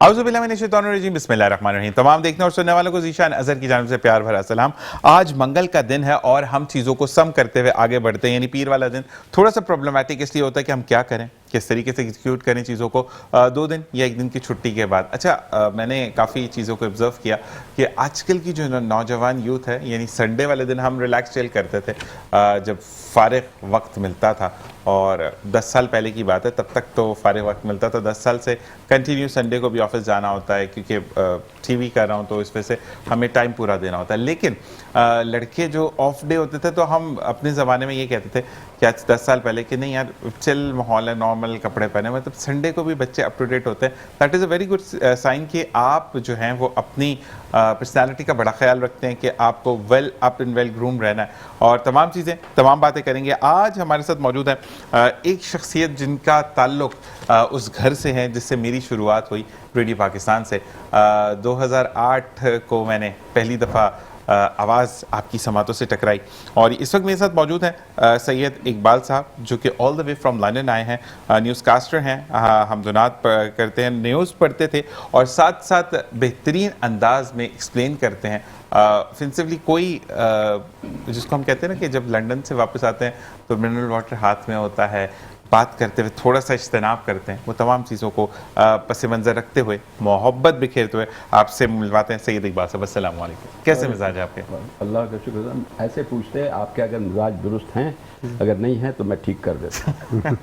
औज़ुबिल्लाहिमिनश्शैतानिर्रजीम बिस्मिल्लाहिर्रहमानिर्रहीम। तमाम देखने और सुनने वालों को ज़ीशान अज़हर की जानिब से प्यार भरा सलाम। आज मंगल का दिन है और हम चीज़ों को सम करते हुए आगे बढ़ते हैं। यानी पीर वाला दिन थोड़ा सा प्रॉब्लमैटिक इसलिए होता है कि हम क्या करें, किस तरीके से एग्जीक्यूट करें चीज़ों को 2 दिन या 1 दिन की छुट्टी के बाद। अच्छा, मैंने काफ़ी चीज़ों को ऑब्जर्व किया कि आजकल की जो नौजवान यूथ है, यानी संडे वाले दिन हम रिलैक्स चिल करते थे जब फारिग वक्त मिलता था। और 10 साल पहले की बात है, तब तक तो फारिग वक्त मिलता था। 10 साल से कंटिन्यू संडे को भी ऑफिस जाना होता है क्योंकि टीवी कर रहा हूँ तो इस वजह से हमें टाइम पूरा देना होता है। लेकिन लड़के जो ऑफ डे होते थे तो हम अपने ज़माने में ये कहते थे कि आज 10 साल पहले कि नहीं यार चिल माहौल है, नॉर्मल कपड़े पहने, मतलब संडे को भी बच्चे अप टू डेट होते हैं। That is a very good sign कि आप जो हैं वो अपनी पर्सनैलिटी का बड़ा ख्याल रखते हैं कि आपको well up and well groom रहना है और तमाम चीज़ें तमाम बातें करेंगे। आज हमारे साथ मौजूद है एक शख्सियत जिनका ताल्लुक उस घर से है जिससे मेरी शुरुआत हुई रेडियो पाकिस्तान से। 2008 को मैंने पहली दफ़ा आवाज़ आपकी समातों से टकराई और इस वक्त मेरे साथ मौजूद हैं सैयद इकबाल साहब, जो कि all the way from London आए हैं। न्यूज़ कास्टर हैं, हमदुनात करते हैं, न्यूज़ पढ़ते थे और साथ साथ बेहतरीन अंदाज में एक्सप्लेन करते हैं। ऑफेंसिवली कोई जिसको हम कहते हैं ना कि जब लंदन से वापस आते हैं तो मिनरल वाटर हाथ में होता है, बात करते हुए थोड़ा सा इज्तनाब करते हैं, वो तमाम चीज़ों को पस मंज़र रखते हुए, मोहब्बत बिखेरते हुए आपसे मिलवाते हैं। सैयद इकबाल साहब, अस्सलाम वालेकुम, कैसे मिजाज है आपके? अल्लाह का शुक्र। ऐसे पूछते हैं आपके अगर मिजाज दुरुस्त हैं, अगर नहीं है तो मैं ठीक कर देता हूँ।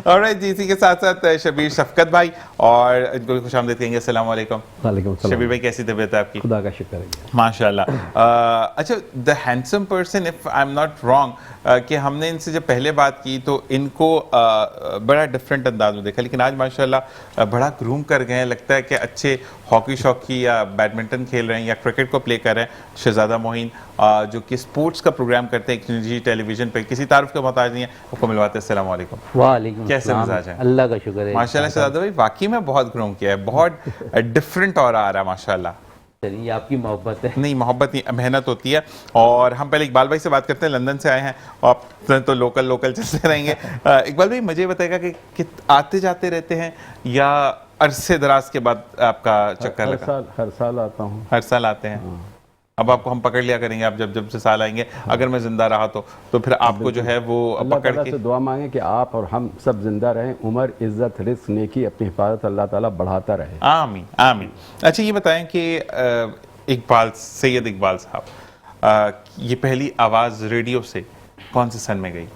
ऑलराइट जी, इसी के साथ साथ शबीर शफकत भाई और इनको खुश आमदीद कहेंगे। अस्सलाम वालेकुम। वालेकुम सलाम। शबीर भाई, कैसी तबीयत है आपकी? खुदा का शुक्र है माशाल्लाह। अच्छा, the handsome person, if I am not wrong, कि हमने इनसे जब पहले बात की तो इनको बड़ा डिफरेंट अंदाज में देखा, लेकिन आज माशाल्लाह बड़ा ग्रूम कर गए हैं। लगता है कि अच्छे हॉकी शॉकी या बैडमिंटन खेल रहे हैं या क्रिकेट को प्ले कर रहे हैं। शहजादा मोइन जो कि स्पोर्ट्स का प्रोग्राम करते हैं निजी टेलीविजन पे, किसी तारुफ के मोहताज नहीं है, उसको मिलवाते हैं। अस्सलाम वालेकुम। वालेकुम। कैसे मिजाज है? अल्लाह का शुक्र है माशाल्लाह। शहजादा भाई वाकई में बहुत ग्रूम किया है, बहुत डिफरेंट और आ रहा है माशाल्लाह। ये आपकी मोहब्बत है। नहीं, मोहब्बत नहीं, मेहनत होती है। और हम पहले इकबाल भाई से बात करते हैं, लंदन से आए हैं और तो लोकल चलते रहेंगे। इकबाल भाई, मुझे बताएगा कि आते जाते रहते हैं या अरसे दराज के बाद आपका चक्कर लगा? हर साल आता हूँ। हर साल आते हैं। अब आपको हम पकड़ लिया करेंगे, आप जब से साल आएंगे, अगर मैं जिंदा रहा तो फिर आपको जो है वो पकड़ के से दुआ मांगे कि आप और हम सब जिंदा रहें, उम्र, इज्जत, रिस्क, नेकी, अपनी हिफाजत अल्लाह ताला बढ़ाता रहे। आमीन आमीन। अच्छा, ये बताएं कि इकबाल, सैयद इकबाल साहब, ये पहली आवाज़ रेडियो से कौन से सन में गई?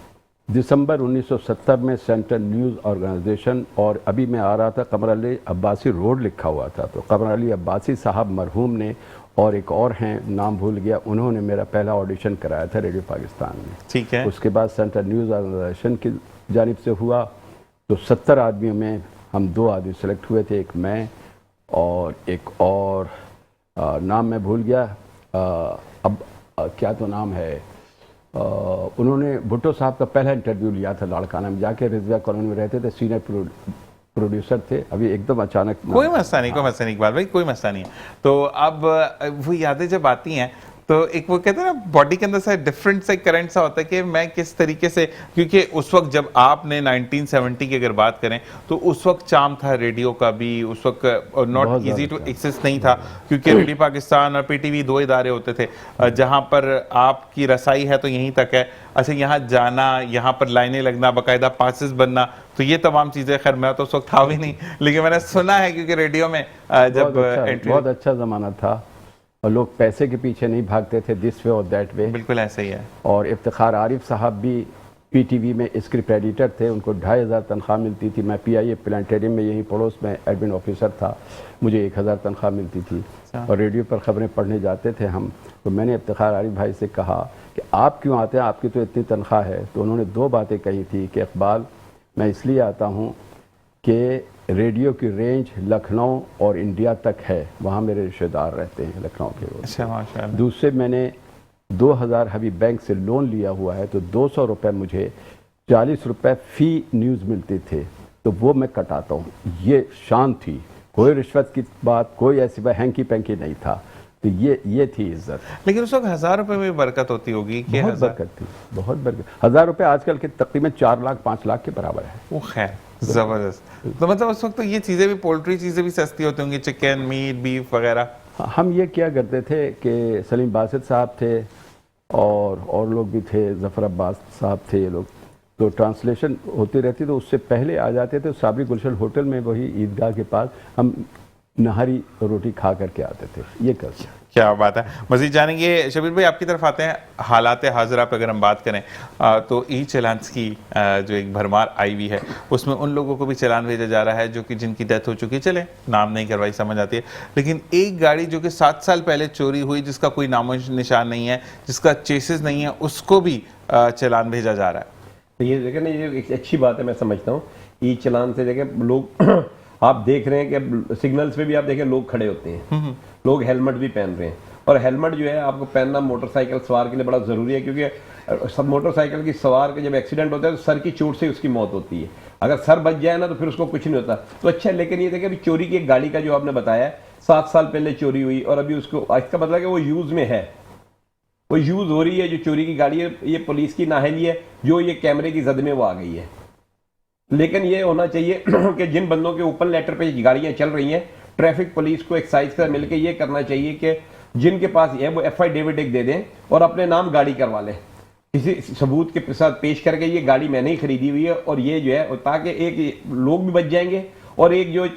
दिसंबर 1970 में सेंट्रल न्यूज़ ऑर्गेनाइजेशन, और अभी मैं आ रहा था, कमर अली अब्बासी रोड लिखा हुआ था, तो कमर अली अब्बासी साहब मरहूम ने और एक और हैं, नाम भूल गया, उन्होंने मेरा पहला ऑडिशन कराया था रेडियो पाकिस्तान में। ठीक है। उसके बाद सेंट्रल न्यूज़ ऑर्गेनाइजेशन की जानिब से हुआ तो 70 आदमियों में हम 2 आदमी सेलेक्ट हुए थे, एक मैं और एक और नाम मैं भूल गया, अब क्या तो नाम है, उन्होंने भुट्टो साहब का पहला इंटरव्यू लिया था लाड़काना में, जाके रिजवा कॉलोनी में रहते थे, सीनियर प्रोड्यूसर थे। अभी एकदम अचानक कोई मसला नहीं, कोई मसला नहीं इकबाल भाई, कोई मसला नहीं है। तो अब वो यादें जब आती हैं तो एक वो कहते हैं ना, बॉडी के अंदर से डिफरेंट से करंट सा होता है कि मैं किस तरीके से, क्योंकि उस वक्त जब आपने 1970 की अगर बात करें तो उस वक्त चाम था रेडियो का भी, उस वक्त नॉट इजी टू एक्सेस नहीं था, क्योंकि रेडियो पाकिस्तान और पीटीवी 2 इदारे होते थे जहां पर आपकी रसाई है तो यहीं तक है। अच्छा, यहाँ जाना, यहाँ पर लाइनें लगना, बाकायदा पासेस बनना, तो ये तमाम चीज़ें, खैर मैं तो उस वक्त था भी नहीं, लेकिन मैंने सुना है क्योंकि रेडियो में जब बहुत अच्छा ज़माना था और लोग पैसे के पीछे नहीं भागते थे, दिस वे और दैट वे। बिल्कुल ऐसा ही है। और इफ्तिखार आरिफ साहब भी पीटीवी में स्क्रिप्ट एडिटर थे, उनको 2500 तनख्वाह मिलती थी। मैं पीआईए प्लानिटेरियम में यहीं पड़ोस में एडमिन ऑफिसर था, मुझे 1000 तनख्वाह मिलती थी और रेडियो पर ख़बरें पढ़ने जाते थे हम। तो मैंने इफ्तिखार आरिफ भाई से कहा कि आप क्यों आते हैं, आपकी तो इतनी तनख्वाह है। तो उन्होंने 2 बातें कही थी कि इकबाल, मैं इसलिए आता हूँ कि रेडियो की रेंज लखनऊ और इंडिया तक है, वहाँ मेरे रिश्तेदार रहते हैं लखनऊ के रोड। अच्छा, माशाअल्लाह। दूसरे, मैंने 2000 हबीब बैंक से लोन लिया हुआ है, तो 200 रुपये मुझे 40 रुपये फ़ी न्यूज़ मिलते थे, तो वो मैं कटाता हूँ। ये शान थी, कोई रिश्वत की बात, कोई ऐसी बात हैंकी पैंकी नहीं था। तो ये थी इज्जत। लेकिन उस वक्त 1000 रुपये में बरकत होती होगी कि बहुत बरकत थी, बहुत बरकत। 1000 रुपये आजकल के तकरीबन 4 लाख 5 लाख के बराबर है। वो खैर जबरदस्त। तो मतलब उस वक्त तो ये चीजें भी, पोल्ट्री चीजें भी सस्ती होती होंगी, चिकन, मीट, बीफ वगैरह। हम ये क्या करते थे कि सलीम बासित साहब थे और लोग भी थे, जफ़र अब्बास साहब थे, ये लोग तो ट्रांसलेशन होती रहती, तो उससे पहले आ जाते थे साबरी गुलशन होटल में, वही ईदगाह के पास हम नहारी रोटी खा करके आते थे। ये कर क्या बात है। मजीद जानेंगे। शबीर भाई आपकी तरफ आते हैं। हालात हाजरा पर अगर हम बात करें तो ई चलान्स की जो एक भरमार आई हुई है, उसमें उन लोगों को भी चलान भेजा जा रहा है जो कि जिनकी डेथ हो चुकी है, चले नाम नहीं करवाई, समझ आती है, लेकिन एक गाड़ी जो कि 7 साल पहले चोरी हुई, जिसका कोई नामो निशान नहीं है, जिसका चेसिस नहीं है, उसको भी चलान भेजा जा रहा है। तो ये देखें ना, ये एक अच्छी बात है, मैं समझता हूँ। ई चलान से देखें लोग आप देख रहे हैं कि सिग्नल्स पे भी आप देखें लोग खड़े होते हैं, लोग हेलमेट भी पहन रहे हैं, और हेलमेट जो है आपको पहनना मोटरसाइकिल सवार के लिए बड़ा ज़रूरी है, क्योंकि सब मोटरसाइकिल की सवार के जब एक्सीडेंट होता है तो सर की चोट से उसकी मौत होती है। अगर सर बच जाए ना तो फिर उसको कुछ नहीं होता। तो अच्छा, लेकिन ये देखें अभी चोरी की एक गाड़ी का जो आपने बताया 7 साल पहले चोरी हुई और अभी उसको, इसका मतलब कि वो यूज़ में है, वो यूज़ हो रही है। जो चोरी की गाड़ी है ये पुलिस की नाअहली है, जो ये कैमरे की जद में वो आ गई है। लेकिन ये होना चाहिए कि जिन बंदों के ओपन लेटर पे गाड़ियां चल रही हैं, ट्रैफिक पुलिस को एक्साइज से मिलकर ये करना चाहिए कि जिनके पास है वो एफआईडेविट एक दे दें और अपने नाम गाड़ी करवा लें, किसी सबूत के साथ पेश करके ये गाड़ी मैंने ही खरीदी हुई है, और ये जो है, ताकि एक लोग भी बच जाएंगे और एक जो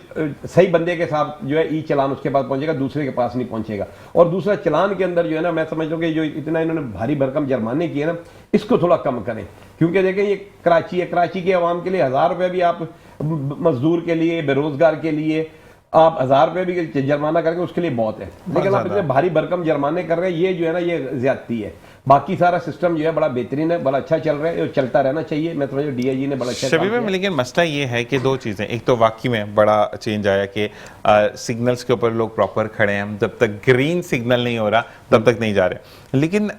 सही बंदे के साथ जो है ई चलान उसके पास पहुंचेगा, दूसरे के पास नहीं पहुंचेगा। और दूसरा, चलान के अंदर जो है ना, मैं समझ रहा हूँ कि जो इतना इन्होंने भारी भरकम जुर्माने किए ना, इसको थोड़ा कम करें, क्योंकि देखें ये कराची है, कराची के अवाम के लिए 1000 रुपये भी आप मजदूर के लिए, बेरोजगार के लिए आप 1000 रुपये भी जुर्माना करेंगे उसके लिए बहुत है, लेकिन आप इतने भारी भरकम जुर्माने कर रहे हैं, ये जो है ना ये ज्यादती है। बाकी सारा सिस्टम जो है बड़ा बेहतरीन है, बड़ा अच्छा चल रहा है, चलता रहना चाहिए। मैं समझ डीआईजी ने बड़ा अच्छा शबीर में, लेकिन मसला ये है कि दो चीज़ें, एक तो वाकई में बड़ा चेंज आया कि सिग्नल्स के ऊपर लोग प्रॉपर खड़े हैं, जब तक ग्रीन सिग्नल नहीं हो रहा तब तक नहीं जा रहे। लेकिन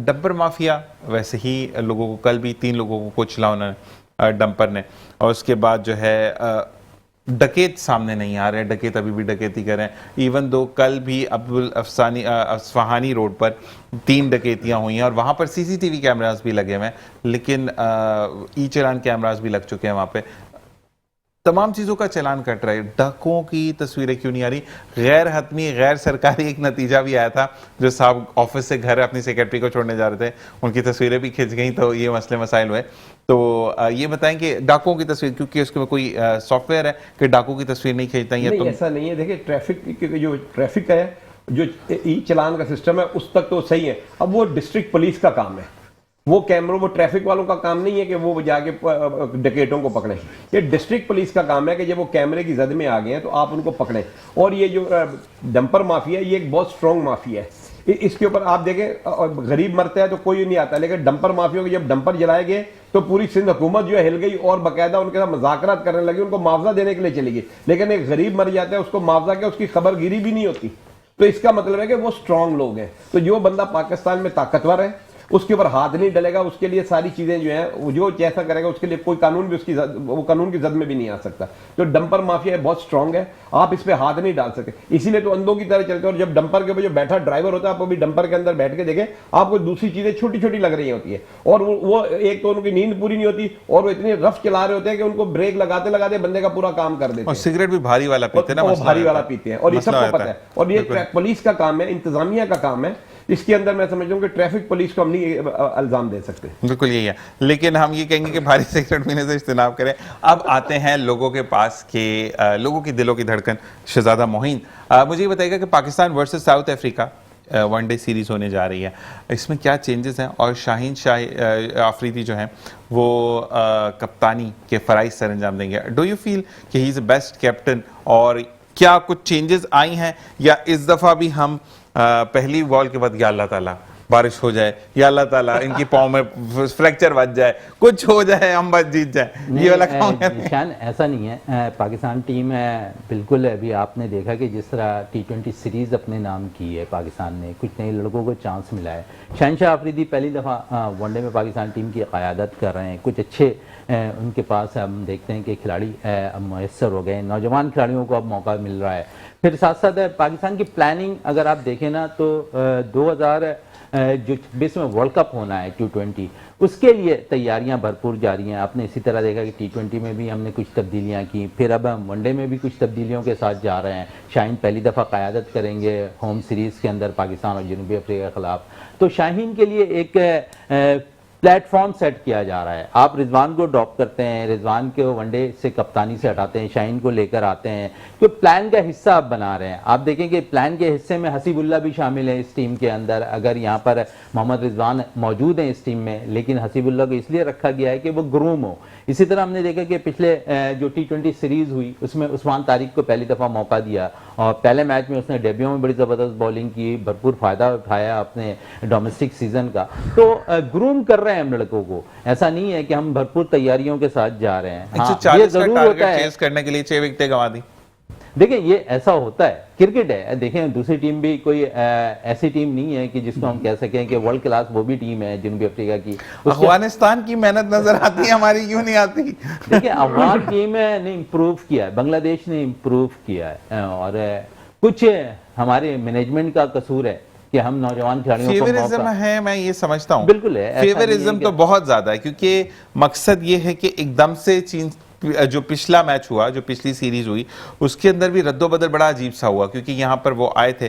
डंपर माफिया वैसे ही लोगों को, कल भी 3 लोगों को कुचला उन्होंने डंपर ने, और उसके बाद जो है डकैत सामने नहीं आ रहे, डकैत अभी भी डकैती कर रहे हैं। इवन दो कल भी अब्दुल अफसानी रोड पर 3 डकैतियां हुई हैं और वहां पर सीसीटीवी कैमरास भी लगे हुए हैं, लेकिन ई चलान कैमरास भी लग चुके हैं वहां पे। तमाम चीज़ों का चलान कट रहा है, डाकुओं की तस्वीरें क्यों नहीं आ रही? गैर हतमी, गैर सरकारी एक नतीजा भी आया था, जो साहब ऑफिस से घर अपनी सेक्रेटरी को छोड़ने जा रहे थे, उनकी तस्वीरें भी खिंच गई, तो ये मसले मसाइल हुए। तो ये बताएं कि डाकुओं की तस्वीर, क्योंकि उसके में कोई सॉफ्टवेयर है कि डाकू की तस्वीर नहीं खींचता है? नहीं, ऐसा नहीं है। देखिए जो ट्रैफिक है, जो ई चलान का सिस्टम है उस तक तो सही है। अब वो डिस्ट्रिक्ट पुलिस का काम है, वो कैमरों, वो ट्रैफिक वालों का काम नहीं है कि वो जाके डकैतों को पकड़ें। ये डिस्ट्रिक्ट पुलिस का काम है कि जब वो कैमरे की जद में आ गए हैं तो आप उनको पकड़ें। और ये जो डंपर माफिया है, ये एक बहुत स्ट्रॉन्ग माफिया है। इसके ऊपर आप देखें, गरीब मरता है तो कोई नहीं आता, लेकिन डंपर माफियों के जब डंपर जलाए गए तो पूरी सिंध हुकूमत जो है हिल गई और बाकायदा उनके साथ मुज़ाकरात करने लगी, उनको मुआवजा देने के लिए चली गई। लेकिन एक गरीब मर जाता है, उसको मुआवजा क्या, उसकी खबरगिरी भी नहीं होती। तो इसका मतलब है कि वो स्ट्रांग लोग हैं। तो जो बंदा पाकिस्तान में ताकतवर है उसके ऊपर हाथ नहीं डलेगा, उसके लिए सारी चीजें जो हैं, जो जैसा करेगा उसके लिए कोई कानून भी वो कानून की जद में भी नहीं आ सकता। तो डंपर माफिया बहुत स्ट्रांग है, आप इस पे हाथ नहीं डाल सकते, इसीलिए तो अंधों की तरह चलते हैं। और जब डंपर के ऊपर जो बैठा ड्राइवर होता है, आपको भी डंपर के अंदर बैठ के देखे, आपको दूसरी चीजें छोटी छोटी लग रही होती है, और वो एक तो उनकी नींद पूरी नहीं होती, और वो इतनी रफ चला रहे होते हैं कि उनको ब्रेक लगाते लगाते बंदे का पूरा काम कर देते हैं। और सिगरेट भी भारी वाला पीते हैं ना, भारी वाला पीते हैं, और ये सबको पता है। और ये पुलिस का काम है, इंतजामिया का काम है। इसके अंदर मैं समझ रहा हूं कि ट्रैफिक पुलिस को हम नहीं इल्जाम दे सकते। बिल्कुल यही है, लेकिन हम ये कहेंगे कि भारी सिगरेट पीने से इज्तिनाब करें। अब आते हैं लोगों के पास के लोगों की दिलों की धड़कन शहजादा मोहीन, मुझे ये बताइएगा कि Pakistan versus south Africa one day series होने जा रही है, इसमें क्या चेंजेस हैं? और शाहीन आफरीदी जो हैं वो कप्तानी के फराइज सर अंजाम देंगे। डू यू फील कि he is the best captain, और क्या कुछ चेंजेस आई हैं, या इस दफ़ा भी हम पहली बॉल के बाद या अल्लाह ताला बारिश हो जाए, या अल्लाह ताला इनकी पाँव में फ्रैक्चर बच जाए, कुछ हो जाए, हम बस जीत जाए, ये वाला काम है? निशान ऐसा नहीं है। पाकिस्तान टीम है बिल्कुल, अभी आपने देखा कि जिस तरह T20 सीरीज़ अपने नाम की है पाकिस्तान ने, कुछ नए लड़कों को चांस मिला है। शहनशाह आफरीदी पहली दफ़ा वनडे में पाकिस्तान टीम की क़यादत कर रहे हैं, कुछ अच्छे उनके पास हम देखते हैं कि खिलाड़ी मैसर हो गए, नौजवान खिलाड़ियों को अब मौका मिल रहा है। फिर साथ साथ पाकिस्तान की प्लानिंग अगर आप देखें ना तो जो 26 में वर्ल्ड कप होना है T20, उसके लिए तैयारियां भरपूर जारी हैं। आपने इसी तरह देखा कि T20 में भी हमने कुछ तब्दीलियां की, फिर अब हम वनडे में भी कुछ तब्दीलियों के साथ जा रहे हैं। शाहीन पहली दफ़ा क़यादत करेंगे होम सीरीज़ के अंदर पाकिस्तान और जनूबी अफ्रीका के ख़िलाफ़। तो शाहीन के लिए एक प्लेटफॉर्म सेट किया जा रहा है। आप रिजवान को ड्रॉप करते हैं, रिजवान को वनडे से कप्तानी से हटाते हैं, शाहीन को लेकर आते हैं, तो प्लान का हिस्सा आप बना रहे हैं। आप देखेंगे प्लान के हिस्से में हसीबुल्ला भी शामिल है इस टीम के अंदर। अगर यहाँ पर मोहम्मद रिजवान मौजूद हैं इस टीम में, लेकिन हसीबुल्ला को इसलिए रखा गया है कि वो ग्रूम हो। इसी तरह हमने देखा कि पिछले जो T20 सीरीज हुई उसमें उस्मान तारिक को पहली दफ़ा मौका दिया और पहले मैच में उसने डेब्यू में बड़ी ज़बरदस्त बॉलिंग की, भरपूर फ़ायदा उठाया अपने डोमेस्टिक सीजन का। तो ग्रूम कर रहे हैं हम लड़कों को, ऐसा नहीं है कि हम भरपूर तैयारियों के साथ जा रहे हैं। हाँ, 140 ये का जरूर टारगेट होता है, चेस करने के लिए 6 विकेटें गंवा दी। देखिए ये ऐसा होता है, क्रिकेट है। देखें दूसरी टीम भी कोई ऐसी टीम नहीं है कि जिसको हम कह सकें कि वर्ल्ड क्लास वो भी टीम है जनूबी अफ्रीका की। अफगानिस्तान की मेहनत नजर आती है, हमारी क्यों नहीं आती? देखिए अफगान टीम ने इम्प्रूव किया है, बांग्लादेश ने इम्प्रूव किया है और कुछ हमारे मैनेजमेंट का कसूर है कि हम नौजवान खिलाड़ियों को फेवरिज्म है, मैं ये समझता हूँ। बिल्कुल है, ऐसा नहीं है फेवरिज्म तो बहुत ज्यादा है, क्योंकि मकसद ये है कि एकदम से चीन जो पिछला मैच हुआ, जो पिछली सीरीज हुई, उसके अंदर भी रद्दोबदल बड़ा अजीब सा हुआ। क्योंकि यहाँ पर वो आए थे,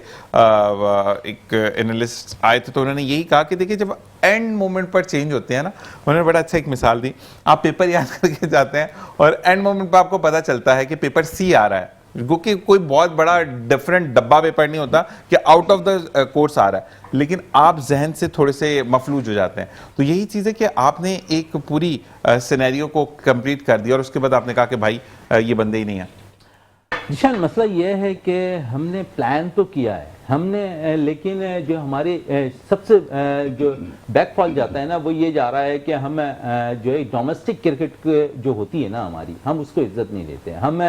एक एनालिस्ट आए थे, तो उन्होंने यही कहा कि देखिए जब एंड मोमेंट पर चेंज होते हैं ना, उन्होंने बड़ा अच्छा एक मिसाल दी। आप पेपर याद करके जाते हैं और एंड मोमेंट पर आपको पता चलता है कि पेपर सी आ रहा है, क्योंकि कोई बहुत बड़ा डिफरेंट डब्बा पेपर नहीं होता कि आउट ऑफ द कोर्स आ रहा है, लेकिन आप जहन से थोड़े से मफलूज हो जाते हैं। तो यही चीज़ है कि आपने एक पूरी सिनेरियो को कंप्लीट कर दिया और उसके बाद आपने कहा कि भाई ये बंदे ही नहीं है। निशान, मसला यह है कि हमने प्लान तो किया है हमने, लेकिन जो हमारे सबसे जो बैकफॉल जाता है ना, वो ये जा रहा है कि हम जो है डोमेस्टिक क्रिकेट जो होती है ना हमारी, हम उसको इज्जत नहीं देते। हम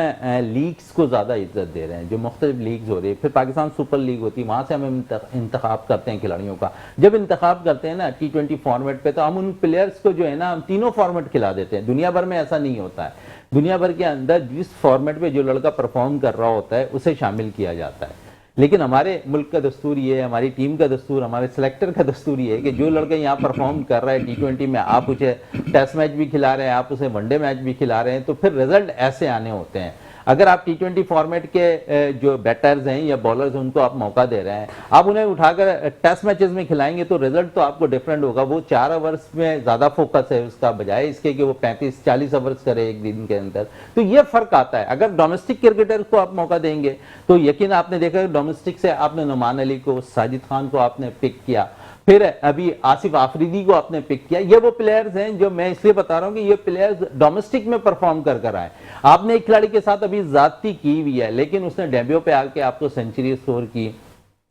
लीग्स को ज़्यादा इज्जत दे रहे हैं, जो मुख्तलिफ लीग्स हो रही है। फिर पाकिस्तान सुपर लीग होती है, वहाँ से हम इंतखाब करते हैं खिलाड़ियों का। जब इंतखाब करते हैं ना T20 फॉर्मेट पे, तो हम उन प्लेयर्स को जो है ना हम तीनों फॉर्मेट खिला देते हैं। दुनिया भर में ऐसा नहीं होता है। दुनिया भर के अंदर जिस फॉर्मेट पे जो लड़का परफॉर्म कर रहा होता है उसे शामिल किया जाता है। लेकिन हमारे मुल्क का दस्तूर ये है, हमारी टीम का दस्तूर, हमारे सिलेक्टर का दस्तूर ये है कि जो लड़का यहाँ परफॉर्म कर रहा है T20 में, आप उसे टेस्ट मैच भी खिला रहे हैं, आप उसे वनडे मैच भी खिला रहे हैं, तो फिर रिजल्ट ऐसे आने होते हैं। अगर आप T20 फॉर्मेट के जो बैटर्स हैं या बॉलर्स हैं उनको आप मौका दे रहे हैं, आप उन्हें उठाकर टेस्ट मैचेस में खिलाएंगे तो रिजल्ट तो आपको डिफरेंट होगा। वो 4 ओवर्स में ज़्यादा फोकस है उसका, बजाय इसके कि वो 35-40 ओवर्स करे एक दिन के अंदर। तो ये फ़र्क आता है। अगर डोमेस्टिक क्रिकेटर को आप मौका देंगे तो यकीन आपने देखा डोमेस्टिक से आपने नुमान अली को, साजिद खान को आपने पिक किया, फिर अभी आसिफ आफरीदी को आपने पिक किया। ये वो प्लेयर्स हैं जो मैं इसलिए बता रहा हूं कि ये प्लेयर्स डोमेस्टिक में परफॉर्म कर आए। आपने एक खिलाड़ी के साथ अभी ज्यादती की हुई है, लेकिन उसने डेब्यू पे आके आपको सेंचुरी स्कोर की,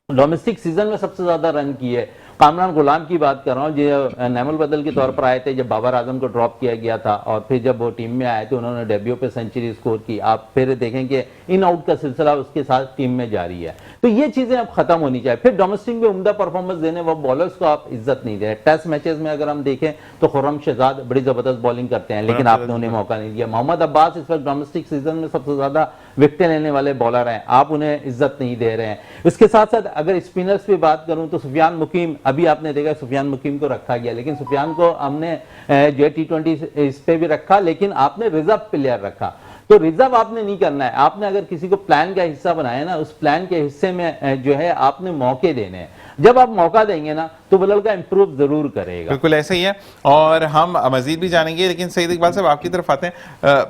डोमेस्टिक सीजन में सबसे ज्यादा रन किए। कामरान गुलाम की बात कर रहा हूँ, जो नैमुल बदल के तौर पर आए थे जब बाबर आजम को ड्रॉप किया गया था, और फिर जब वो टीम में आए तो उन्होंने डेब्यू पे सेंचुरी स्कोर की। आप फिर देखेंगे इन आउट का सिलसिला उसके साथ टीम में जारी है। तो ये चीजें अब खत्म होनी चाहिए। फिर डोमेस्टिक में उम्दा परफॉर्मेंस देने वो बॉलर्स को आप इज्जत नहीं दे रहे। टेस्ट मैचेस में अगर हम देखें तो खुर्रम शहजाद बड़ी जबरदस्त बॉलिंग करते हैं, लेकिन आपने उन्हें मौका नहीं दिया। मोहम्मद अब्बास इस वक्त डोमेस्टिक सीजन में सबसे ज्यादा विकेटें लेने वाले बॉलर हैं, आप उन्हें इज्जत नहीं दे रहे हैं। इसके साथ साथ अगर स्पिनर्स पे बात करूं तो सुफियान मुकीम, अभी आपने देखा सुफियान मुकीम को रखा गया, लेकिन सुफियान को हमने जो है T20 इस पे भी रखा, लेकिन आपने रिजर्व प्लेयर रखा। तो रिजर्व आपने नहीं करना है, आपने अगर किसी को प्लान का हिस्सा बनाया ना, उस प्लान के हिस्से में जो है आपने मौके देने हैं। जब आप मौका देंगे ना तो वो लड़का इंप्रूव जरूर करेगा। बिल्कुल ऐसा ही है, और हम मजीद भी जानेंगे। लेकिन सईद इकबाल साहब आपकी तरफ आते हैं।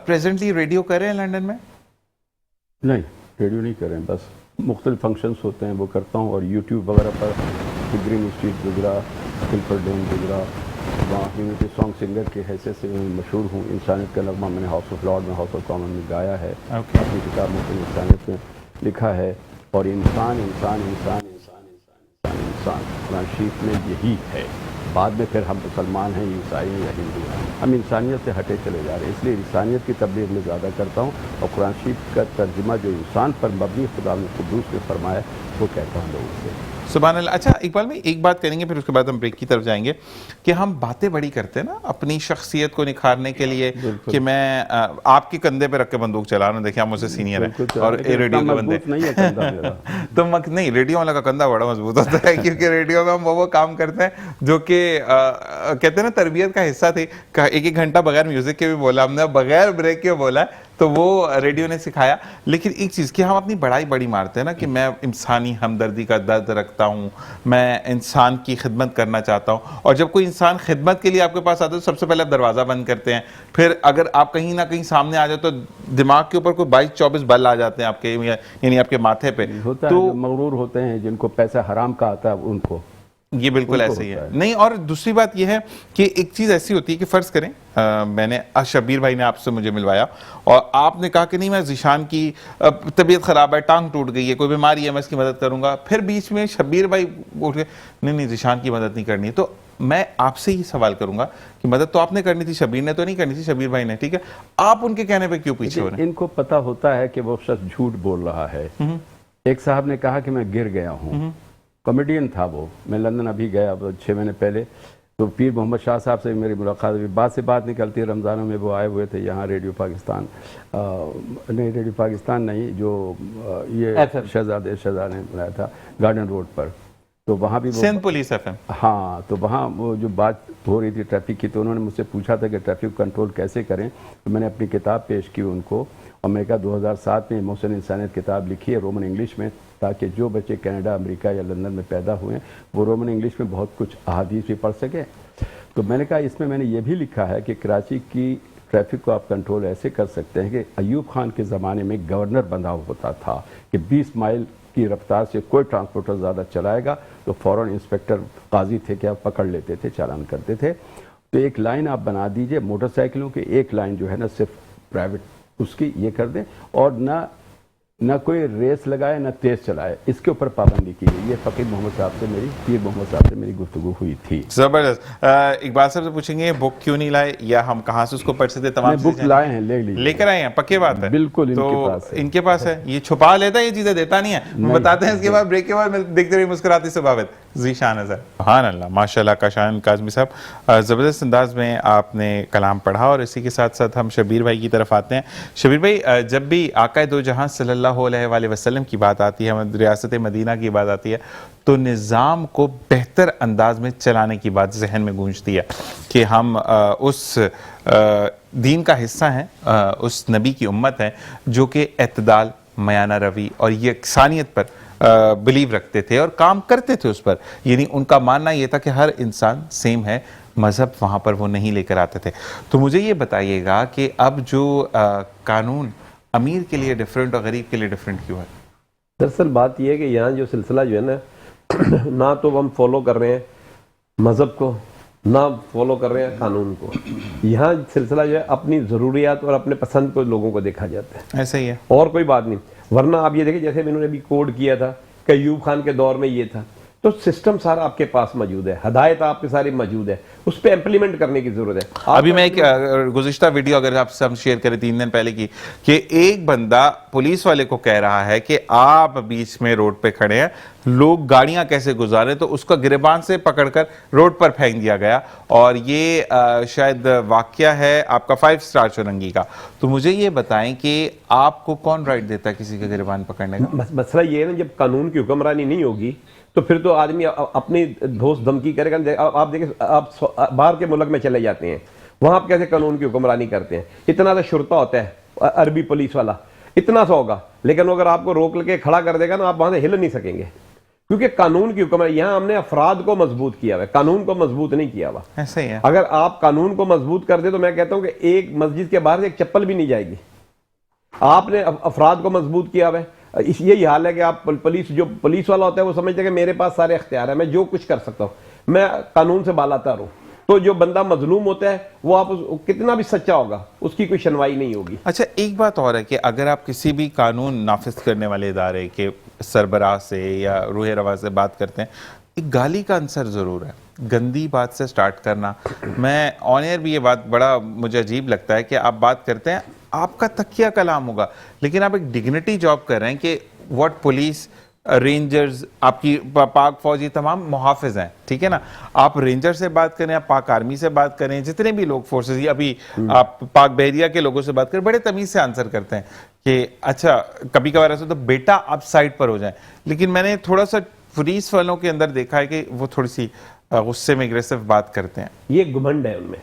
प्रेजेंटली रेडियो कर रहे हैं लंदन में? नहीं, रेडियो नहीं कर रहे हैं, बस मुख्तलिफ फंक्शंस होते हैं वो करता हूँ, और यूट्यूब वगैरह पर ग्रीन स्ट्रीट गुजरा, किल्फर्डेन गुजरा, वहाँ यूनिटी सॉन्ग सिंगर के हैसियत से मशहूर हूँ। इंसानियत का नगमा मैंने हाउस ऑफ लॉर्ड में, हाउस ऑफ कॉमन में गाया है, अपनी किताब में इंसानियत में लिखा है। और इंसान इंसान इंसान इंसान इंसान इंसान इंसान कुरान शरीफ में यही है। बाद में फिर हम मुसलमान हैं, ईसाई हैं या हिंदू हैं, हम इंसानियत से हटे चले जा रहे हैं। इसलिए इंसानियत की तबलीग में ज़्यादा करता हूँ, और कुरान शरीफ का तर्जुमा जो इंसान पर मबनी खुदा ने कुद्दूस ने फरमाया वो कहता हूँ लोगों से। सुभान अल्लाह। अच्छा इकबाल भाई, एक बात करेंगे फिर उसके बाद हम ब्रेक की तरफ जाएंगे कि हम बातें बड़ी करते हैं ना अपनी शख्सियत को निखारने के लिए कि मैं आपके कंधे पे रख के बंदूक चला रहा हूँ, देखिए आप मुझसे सीनियर है और ये रेडियो के बंदे नहीं है कंधा मेरा। तो नहीं, रेडियो वाला का कंधा बड़ा मजबूत होता है क्योंकि रेडियो में हम वो काम करते हैं जो कि कहते हैं ना तरबियत का हिस्सा थी। एक एक घंटा बगैर म्यूजिक के भी बोला हमने, बगैर ब्रेक के बोला, तो वो रेडियो ने सिखाया। लेकिन एक चीज़ कि हम अपनी बड़ाई बड़ी मारते हैं ना कि मैं इंसानी हमदर्दी का दर्द रखता हूँ, मैं इंसान की खिदमत करना चाहता हूँ, और जब कोई इंसान खिदमत के लिए आपके पास आता है तो सबसे पहले आप दरवाज़ा बंद करते हैं। फिर अगर आप कहीं ना कहीं सामने आ जाए तो दिमाग के ऊपर कोई 22-24 बल आ जाते हैं आपके, यानी आपके माथे पे। होता है, तो जो मगरूर होते हैं, जिनको पैसा हराम का आता है उनको, ये बिल्कुल ऐसे ही है। नहीं, और दूसरी बात ये है कि एक चीज़ ऐसी होती है कि फ़र्ज़ करें मैंने शब्बीर भाई ने आपसे मुझे मिलवाया और आपने कहा कि नहीं मैं ज़ीशान की तबीयत ख़राब है, टांग टूट गई है, कोई बीमारी है, मैं इसकी मदद करूंगा। फिर बीच में शब्बीर भाई उठ के नहीं ज़ीशान की मदद नहीं करनी है। तो मैं आपसे ही सवाल करूंगा कि मदद तो आपने करनी थी, शब्बीर ने तो नहीं करनी थी, शब्बीर भाई ने, ठीक है, आप उनके कहने पर क्यों पीछे हो रहे हैं? इनको पता होता है कि वो शख्स झूठ बोल रहा है। एक साहब ने कहा कि मैं गिर गया हूँ, कॉमेडियन था वो, मैं लंदन अभी गया 6 महीने पहले, तो पीर मोहम्मद शाह साहब से मेरी मुलाकात हुई, बात से बात निकलती है, रमज़ानों में वो आए हुए थे यहाँ रेडियो पाकिस्तान, नहीं रेडियो पाकिस्तान नहीं, जो ये शहजादे ने बनाया था गार्डन रोड पर, तो वहाँ भी सिंध पुलिस FM। हाँ, तो वहाँ वो जो बात हो रही थी ट्रैफिक की, तो उन्होंने मुझसे पूछा था कि ट्रैफिक कंट्रोल कैसे करें, तो मैंने अपनी किताब पेश की उनको, और मैंने कहा 2007 में मोहसिन इंसानियत किताब लिखी है रोमन इंग्लिश में, ताकि जो बच्चे कनाडा, अमेरिका या लंदन में पैदा हुए हैं वो रोमन इंग्लिश में बहुत कुछ अहादीस भी पढ़ सके। तो मैंने कहा इसमें मैंने ये भी लिखा है कि कराची की ट्रैफिक को आप कंट्रोल ऐसे कर सकते हैं कि अयूब खान के ज़माने में गवर्नर बंधा होता था कि 20 माइल की रफ्तार से कोई ट्रांसपोर्टर ज़्यादा चलाएगा तो फ़ौरन इंस्पेक्टर काजी थे कि आप पकड़ लेते थे, चालान करते थे। तो एक लाइन आप बना दीजिए मोटरसाइकिलों की, एक लाइन जो है ना सिर्फ प्राइवेट उसकी ये कर दें, और ना कोई रेस लगाए ना तेज चलाए, इसके ऊपर पाबंदी की गई। ये फ़कीर मोहम्मद साहब से मेरी, पीर मोहम्मद साहब से मेरी गुफ्तगू हुई थी। जबरदस्त। इकबाल साहब से पूछेंगे बुक क्यों नहीं लाए, या हम कहाँ से उसको पढ़ सकते? तमाम बुक लाए हैं, ले लीजिए, लेकर आए हैं, पक्की बात है, बिल्कुल तो इनके पास है। इनके पास है, ये छुपा लेता है, ये चीजें देता नहीं है, बताते हैं इसके बाद ब्रेक के बाद देखते रहिए मुस्कुराती स्वभावित ज़ीशान अज़हर। सुभान अल्लाह, माशाल्लाह, काशान काज़मी साहब, ज़बरदस्त अंदाज में आपने कलाम पढ़ा। और इसी के साथ साथ हम शब्बीर भाई की तरफ आते हैं। शब्बीर भाई, जब भी आका दो जहां सल्लल्लाहु अलैहि वसल्लम की बात आती है, रियासत मदीना की बात आती है, तो निज़ाम को बेहतर अंदाज में चलाने की बात जहन में गूंजती है कि हम उस दीन का हिस्सा हैं, उस नबी की उम्मत है जो कि एतदाल, मयाना रवी और यकसानियत पर बिलीव रखते थे और काम करते थे उस पर। यानी उनका मानना यह था कि हर इंसान सेम है, मज़हब वहाँ पर वो नहीं लेकर आते थे। तो मुझे ये बताइएगा कि अब जो कानून अमीर के लिए डिफरेंट और गरीब के लिए डिफरेंट क्यों है? दरअसल बात यह है कि यहाँ जो सिलसिला जो है ना ना तो हम फॉलो कर रहे हैं मज़हब को, ना फॉलो कर रहे हैं कानून को। यहाँ सिलसिला जो है अपनी ज़रूरियात और अपने पसंद को लोगों को देखा जाता है, ऐसा ही है, और कोई बात नहीं। वरना आप ये देखिए, जैसे इन्होंने अभी कोड किया था कि अयूब खान के दौर में ये था, तो सिस्टम सारा आपके पास मौजूद है, हदायत आपके सारी मौजूद है, उस पर इम्प्लीमेंट करने की जरूरत है। अभी मैं एक गुज़िश्ता वीडियो अगर आपसे हम शेयर करें 3 दिन पहले की, कि एक बंदा पुलिस वाले को कह रहा है कि आप बीच में रोड पे खड़े हैं, लोग गाड़ियां कैसे गुजारे, तो उसका गिरबान से पकड़कर रोड पर फेंक दिया गया। और ये शायद वाकया है आपका 5 स्टार चौरंगी का। तो मुझे ये बताएं कि आपको कौन राइट देता है किसी का गिरबान पकड़ने का? मसला ये है ना, जब कानून की हुक्मरानी नहीं होगी तो फिर तो आदमी अपनी दोस्त धमकी करेगा। आप देखिए, आप बाहर के मुल्क में चले जाते हैं, वहां आप कैसे कानून की हुक्मरानी करते हैं। इतना सा शुरता होता है, अरबी पुलिस वाला इतना सा होगा, लेकिन अगर आपको रोक लेके खड़ा कर देगा ना, आप वहां से हिल नहीं सकेंगे, क्योंकि कानून की हुक्मरानी। यहाँ हमने अफराद को मजबूत किया हुआ है, कानून को मजबूत नहीं किया हुआ। ऐसा ही है। अगर आप कानून को मजबूत कर दे तो मैं कहता हूं कि एक मस्जिद के बाहर से एक चप्पल भी नहीं जाएगी। आपने अफराद को मजबूत किया हुआ है। यही हाल है कि आप जो पुलिस वाला होता है वो समझते हैं कि मेरे पास सारे इख्तियार है, मैं जो कुछ कर सकता हूं, मैं कानून से बालातर हूं। तो जो बंदा मजलूम होता है वो आप कितना भी सच्चा होगा, उसकी कोई सुनवाई नहीं होगी। अच्छा, एक बात और है कि अगर आप किसी भी कानून नाफिज करने वाले इदारे के सरबराह से या रूह रवा से बात करते हैं, एक गाली का अंसर ज़रूर है, गंदी बात से स्टार्ट करना। मैं ऑन एयर भी ये बात बड़ा मुझे अजीब लगता है कि आप बात करते हैं, आपका तकिया कलाम होगा, लेकिन आप एक डिग्निटी जॉब कर रहे हैं कि व्हाट पुलिस रेंजर्स, आपकी पाक फौज, ये तमाम मुहाफिज हैं, ठीक है ना। आप रेंजर से बात करें, आप पाक आर्मी से बात करें, जितने भी लोग फोर्सेस, अभी आप पाक बहरिया के लोगों से बात करें, बड़े तमीज से आंसर करते हैं कि अच्छा, कभी कभार ऐसा तो बेटा आप साइड पर हो जाए। लेकिन मैंने थोड़ा सा पुलिस वालों के अंदर देखा है कि वो थोड़ी सी गुस्से में एग्रेसिव बात करते हैं। ये घमंड है उनमें,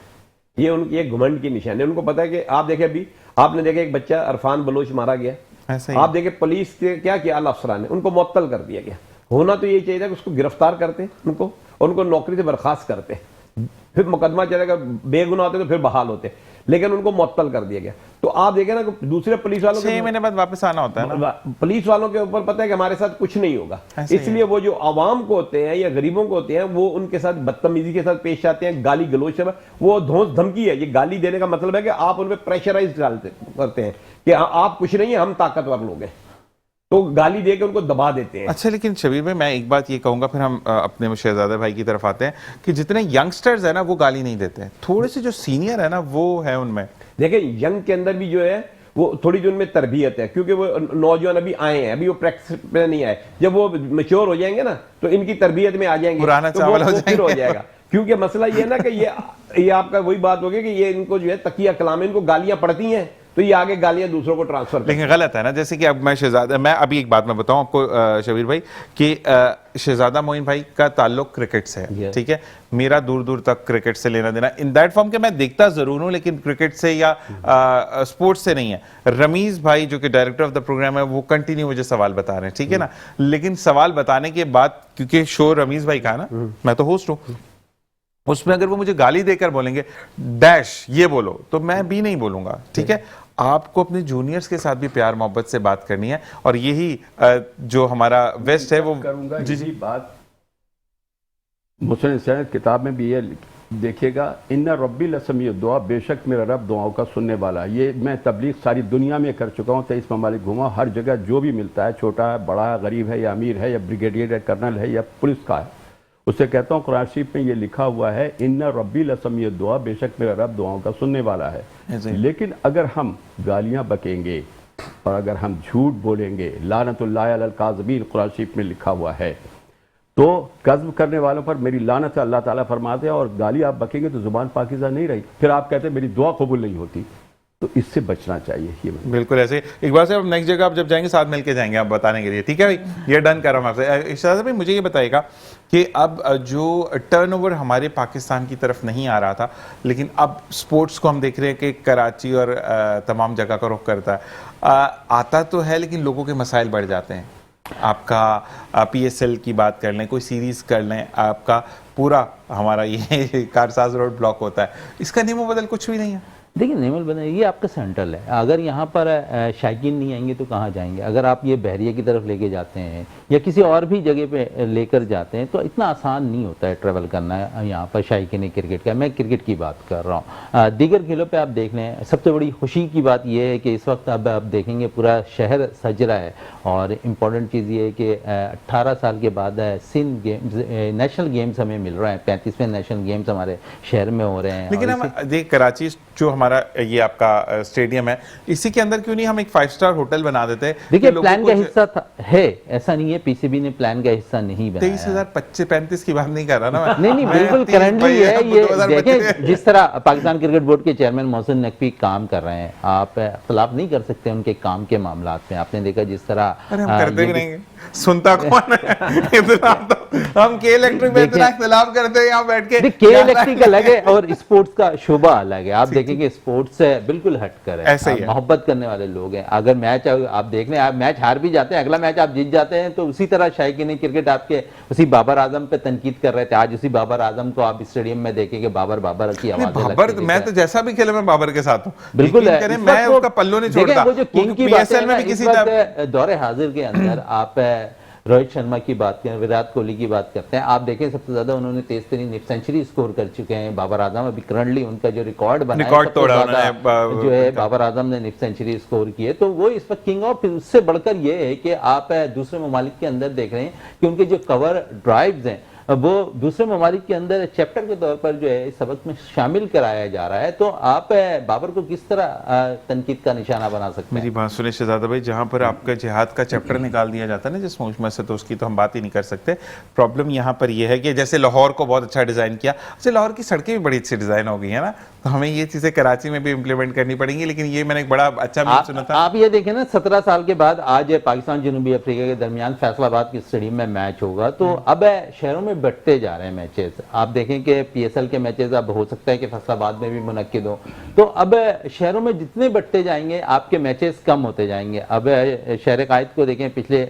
ये उनकी एक घमंड की निशानी है। उनको पता है कि आप देखें, अभी आपने देखा एक बच्चा अरफान बलोच मारा गया, ऐसा ही आप देखें पुलिस के क्या किया, आला अफसरान ने उनको मुअत्तल कर दिया गया। होना तो ये चाहिए था कि उसको गिरफ्तार करते उनको नौकरी से बर्खास्त करते, फिर मुकदमा चलेगा, बेगुनाह होते तो फिर बहाल होते, लेकिन उनको मुअत्तल कर दिया गया। तो आप देखें ना कि दूसरे पुलिस वालों 6 महीने बाद वापस आना होता है ना। पुलिस वालों के ऊपर पता है कि हमारे साथ कुछ नहीं होगा, इसलिए वो जो आवाम को होते हैं या गरीबों को होते हैं, वो उनके साथ बदतमीजी के साथ पेश आते हैं, गाली गलोच, वो धौंस धमकी है। ये गाली देने का मतलब है कि आप उन पर प्रेशराइज डालते करते हैं कि आप कुछ नहीं है, हम ताकतवर लोग हैं, तो गाली देकर उनको दबा देते हैं। अच्छा, लेकिन शबीर भाई मैं एक बात ये कहूंगा, फिर हम अपने शहजादा भाई की तरफ आते हैं कि जितने यंगस्टर्स है ना वो गाली नहीं देते हैं, थोड़े से जो सीनियर है ना वो है उनमें। देखिए यंग के अंदर भी जो है वो थोड़ी जो उनमें तरबियत है, क्योंकि वो नौजवान अभी आए हैं, अभी वो प्रैक्टिस पे नहीं आए। जब वो मैच्योर हो जाएंगे ना तो इनकी तरबियत में आ जाएंगे, पुराना तो चावल वो फिर हो जाएगा। क्योंकि मसला ये है ना कि ये आपका वही बात होगी कि ये इनको जो है तकिया कलाम, इनको गालियां पड़ती हैं तो ये आगे गालियां दूसरों को ट्रांसफर। लेकिन गलत है ना, जैसे कि अब मैं अभी एक बात मैं बताऊं आपको शबीर भाई कि शहजादा मोइन भाई का ताल्लुक क्रिकेट से है, ठीक है। मेरा दूर दूर तक क्रिकेट से लेना देना इन दैट फॉर्म के मैं देखता जरूर हूं, लेकिन क्रिकेट से या स्पोर्ट्स से नहीं है। रमीज भाई जो कि डायरेक्टर ऑफ द प्रोग्राम है, वो कंटिन्यू मुझे सवाल बता रहे हैं, ठीक है ना। लेकिन सवाल बताने के बाद, क्योंकि शो रमीज भाई का है ना, मैं तो होस्ट हूं, उसमें अगर वो मुझे गाली देकर बोलेंगे डैश ये बोलो, तो मैं भी नहीं बोलूंगा, ठीक है। आपको अपने जूनियर्स के साथ भी प्यार मोहब्बत से बात करनी है, और यही जो हमारा वेस्ट है वो करूंगा। जी जी बात मुस्लिम सैयद किताब में भी ये देखिएगा, इन्ना रब्बी लसमी दुआ, बेशक मेरा रब दुआओं का सुनने वाला। ये मैं तबलीग सारी दुनिया में कर चुका हूँ, 23 ममालिक घूमा, हर जगह जो भी मिलता है, छोटा है बड़ा है, गरीब है या अमीर है या ब्रिगेडियर है, कर्नल है या पुलिस का है, उससे कहता हूँ कुरान शरीफ में ये लिखा हुआ है, इन्ना रब्बी लसमी दुआ, बेशक मेरा रब दुआओं का सुनने वाला है। लेकिन अगर हम गालियां बकेंगे और अगर हम झूठ बोलेंगे, लानतुल्लाह अलल काज़िबीन कुरान शरीफ में लिखा हुआ है, तो कज़्ब करने वालों पर मेरी लानत है, अल्लाह ताला फरमाते हैं। और गाली आप बकेंगे तो जुबान पाकीज़ा नहीं रही, फिर आप कहते हैं मेरी दुआ कबूल नहीं होती। तो इससे बचना चाहिए। ये बिल्कुल ऐसे एक बार से अब नेक्स्ट जगह आप जब जाएंगे साथ मिलके जाएंगे आप बताने के लिए, ठीक है भाई, ये डन कर रहा हूँ आपसे। शहजादा भाई मुझे ये बताइएगा कि अब जो टर्नओवर हमारे पाकिस्तान की तरफ नहीं आ रहा था, लेकिन अब स्पोर्ट्स को हम देख रहे हैं कि कराची और तमाम जगह का रुख करता है, आता तो है लेकिन लोगों के मसाइल बढ़ जाते हैं। आपका PSL की बात कर लें, कोई सीरीज कर लें, आपका पूरा हमारा ये कारसाज रोड ब्लॉक होता है, इसका नियमों बदल कुछ भी नहीं है। देखिए नेमल बना ये आपका सेंट्रल है, अगर यहाँ पर शायकीन नहीं आएंगे तो कहाँ जाएंगे। अगर आप ये बहरिया की तरफ लेके जाते हैं या किसी और भी जगह पे लेकर जाते हैं तो इतना आसान नहीं होता है ट्रैवल करना यहाँ पर शायकीन क्रिकेट का। मैं क्रिकेट की बात कर रहा हूँ, दीगर खेलों पे आप देख लें। सबसे बड़ी खुशी की बात यह है कि इस वक्त अब आप देखेंगे पूरा शहर सज रहा है, और इम्पॉर्टेंट चीज़ ये है कि 18 साल के बाद सिंध गेम्स नेशनल गेम्स हमें मिल रहा है, 35वें नेशनल गेम्स हमारे शहर में हो रहे हैं। लेकिन हम देख कराची जो हमारा ये आपका स्टेडियम है, इसी के अंदर क्यों नहीं हम एक 5 स्टार होटल बना देते हैं? देखिए प्लान का हिस्सा है, ऐसा नहीं है PCB ने प्लान का हिस्सा नहीं बनाया। 23,035 की बात नहीं कर रहा ना मैं। नहीं बिल्कुल करंटली है ये। देखें जिस तरह पाकिस्तान क्रिकेट बोर्ड के चेयरमैन मोहसिन नकवी काम कर रहे हैं, आप खिलाफ नहीं कर सकते उनके काम के मामलात में। आपने देखा जिस तरह हम करते भी नहीं, सुनता कौन है? हम के इलेक्ट्रिक में इतना इख्तिलाफ करते हैं यहाँ बैठ के। के इलेक्ट्रिक अलग है और स्पोर्ट्स का शोभा अलग है। आप देखेंगे स्पोर्ट्स से बिल्कुल हटकर है, ऐसा ही है। मोहब्बत करने वाले लोग हैं। अगर मैच आप देख लें, आप मैच हार भी जाते हैं, अगला मैच आप जीत जाते हैं, तो उसी तरह शायकीन क्रिकेट आपके उसी बाबर आजम पे तनकीद कर रहे थे। आज उसी बाबर आजम को आप स्टेडियम में देखेंगे, बाबर की आवाज। मैं तो जैसा भी खेला मैं बाबर के साथ हूँ, बिल्कुल मैं उसका पल्लू नहीं छोड़ता। वो जो किंग की बात है, दौरे हाजिर के अंदर आप रोहित शर्मा की बात करें, विराट कोहली की बात करते हैं, आप देखें सबसे ज्यादा उन्होंने 23 सेंचुरी स्कोर कर चुके हैं। बाबर आजम अभी करंटली उनका जो रिकॉर्ड बना है जो है बाबर आजम ने निफ्ट सेंचुरी स्कोर की है, तो वो इस वक्त किंग ऑफ। उससे बढ़कर ये है कि आप दूसरे ममालिक के अंदर देख रहे हैं कि उनके जो कवर ड्राइव्स हैं वो दूसरे ममालिक के अंदर चैप्टर के तौर पर जो है इस सबक में शामिल कराया जा रहा है, तो आप बाबर को किस तरह तनकीद का निशाना बना सकते हैं? मेरी बात सुनिए शहजादा भाई, जहाँ पर आपका जिहाद का चैप्टर निकाल दिया जाता है ना जिस मुल्क में से, तो उसकी तो हम बात ही नहीं कर सकते। प्रॉब्लम यहाँ पर यह है कि जैसे लाहौर को बहुत अच्छा डिज़ाइन किया, अच्छा लाहौर की सड़कें भी बड़ी अच्छी डिज़ाइन हो गई है ना, तो हमें ये चीज़ें कराची में भी इम्प्लीमेंट करनी पड़ेंगी। लेकिन ये मैंने एक बड़ा अच्छा मीम सुना था। आप ये देखें ना, 17 साल के बाद आज पाकिस्तान जनूबी अफ्रीका के दरमियान फैसलाबाद की स्टेडियम में मैच होगा, तो अब शहरों में बढ़ते जा रहे हैं मैचेस। आप देखें कि PSL के मैचेस अब हो सकता है कि फैसलाबाद में भी मुनक्किद हो, तो अब शहरों में जितने बढ़ते जाएंगे आपके मैचेस कम होते जाएंगे। अब शहर कायद को देखें, पिछले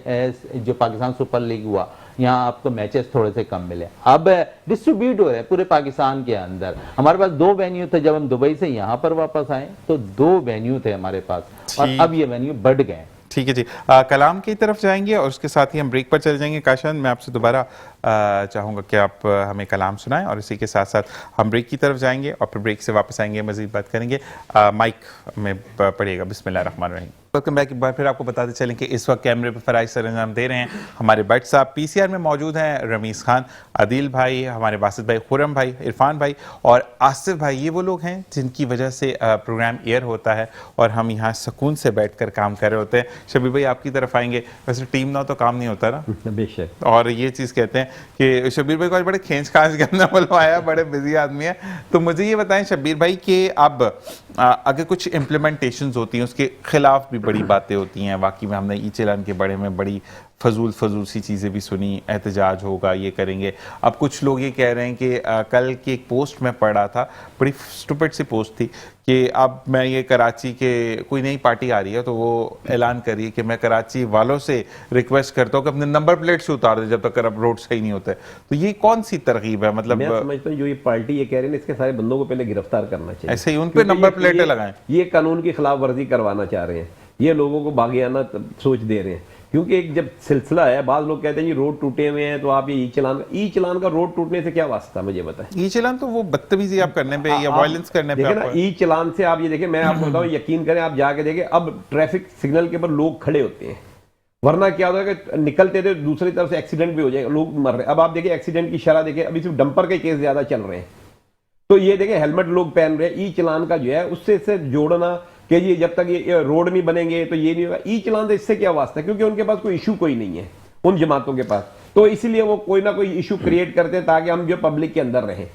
जो पाकिस्तान सुपर लीग हुआ, यहाँ आपको मैचेस थोड़े से कम मिले। अब डिस्ट्रीब्यूट हो रहे हैं पूरे पाकिस्तान के अंदर। हमारे पास 2 वेन्यू थे, जब हम दुबई से यहाँ पर वापस आए तो 2 वेन्यू थे हमारे पास, और अब ये वेन्यू बढ़ गए। ठीक है जी, कलाम की तरफ जाएंगे और उसके साथ ही हम ब्रेक पर चले जाएंगे। काशान, मैं आपसे दोबारा चाहूँगा कि आप हमें कलाम सुनाएं, और इसी के साथ साथ हम ब्रेक की तरफ जाएंगे और फिर ब्रेक से वापस आएंगे, मज़ीद बात करेंगे। माइक में पढ़िएगा बिस्मिल्लाहिर्रहमानिर्रहीम। Welcome back. एक बार फिर आपको बताते चलें कि इस वक्त कैमरे पर फ़राइज़ सरंजाम दे रहे हैं हमारे बट साहब। PCR में मौजूद हैं रमीज़ खान, आदिल भाई, हमारे बासित भाई, खुरम भाई, इरफान भाई और आसिफ भाई। ये वो लोग हैं जिनकी वजह से प्रोग्राम एयर होता है और हम यहाँ सुकून से बैठकर काम कर रहे होते हैं। शबीर भाई आपकी तरफ आएंगे। वैसे टीम ना हो तो काम नहीं होता ना, बेशक। और ये चीज़ कहते हैं कि शबीर भाई को आज बड़े खींच खांच के अंदर बुलवाया, बड़े बिजी आदमी है। तो मुझे ये बताएं शबीर भाई कि अब अगर कुछ इम्प्लीमेंटेशंस होती हैं उसके खिलाफ भी बड़ी बातें होती हैं। वाकई में हमने ई-चलान के बारे में बड़ी फजूल सी चीज़ें भी सुनी, एहतजाज होगा, ये करेंगे। अब कुछ लोग ये कह रहे हैं कि कल की एक पोस्ट में पढ़ा था, बड़ी स्टूपिड सी पोस्ट थी, कि अब मैं ये कराची के कोई नई पार्टी आ रही है तो वो ऐलान करिए कि मैं कराची वालों से रिक्वेस्ट करता हूँ कि अपने नंबर प्लेट से उतार दे जब तक अब रोड सही नहीं होते। तो ये कौन सी तरकीब है? मतलब मैं समझता हूँ जो ये पार्टी ये कह रही है, इसके सारे बंदों को पहले गिरफ्तार करना चाहिए। ऐसे ही उन पे नंबर प्लेटें लगाएं। ये कानून की खिलाफ वर्जी करवाना चाह रहे हैं, ये लोगों को बागियाना सोच दे रहे हैं। क्योंकि एक जब सिलसिला है, बाद लोग कहते हैं जी रोड टूटे हुए हैं तो आप ये ई-चलान का रोड टूटने से क्या वास्ता, मुझे बताएं। ई-चलान तो वो बदतमीजी आप करने पे या वायलेंस करने पे। देखिए ना, ई-चलान से आप ये देखें, मैं आपको बताऊं, यकीन करें, आप जाके देखें, अब ट्रैफिक सिग्नल के ऊपर लोग खड़े होते हैं, वरना क्या होता है कि निकलते थे दूसरी तरफ से एक्सीडेंट भी हो जाएगा, लोग मर रहे हैं। अब आप देखिए एक्सीडेंट की शरह देखिए, अभी सिर्फ डंपर के केस ज्यादा चल रहे हैं। तो ये देखिए हेलमेट लोग पहन रहे हैं। ई-चलान का जो है उससे जोड़ना कि ये जब तक ये रोड नहीं बनेंगे तो ये नहीं होगा। ई-चलान से इससे क्या वास्ता है? क्योंकि उनके पास कोई इशू कोई नहीं है उन जमातों के पास, तो इसीलिए वो कोई ना कोई इशू क्रिएट करते हैं ताकि हम जो पब्लिक के अंदर रहें।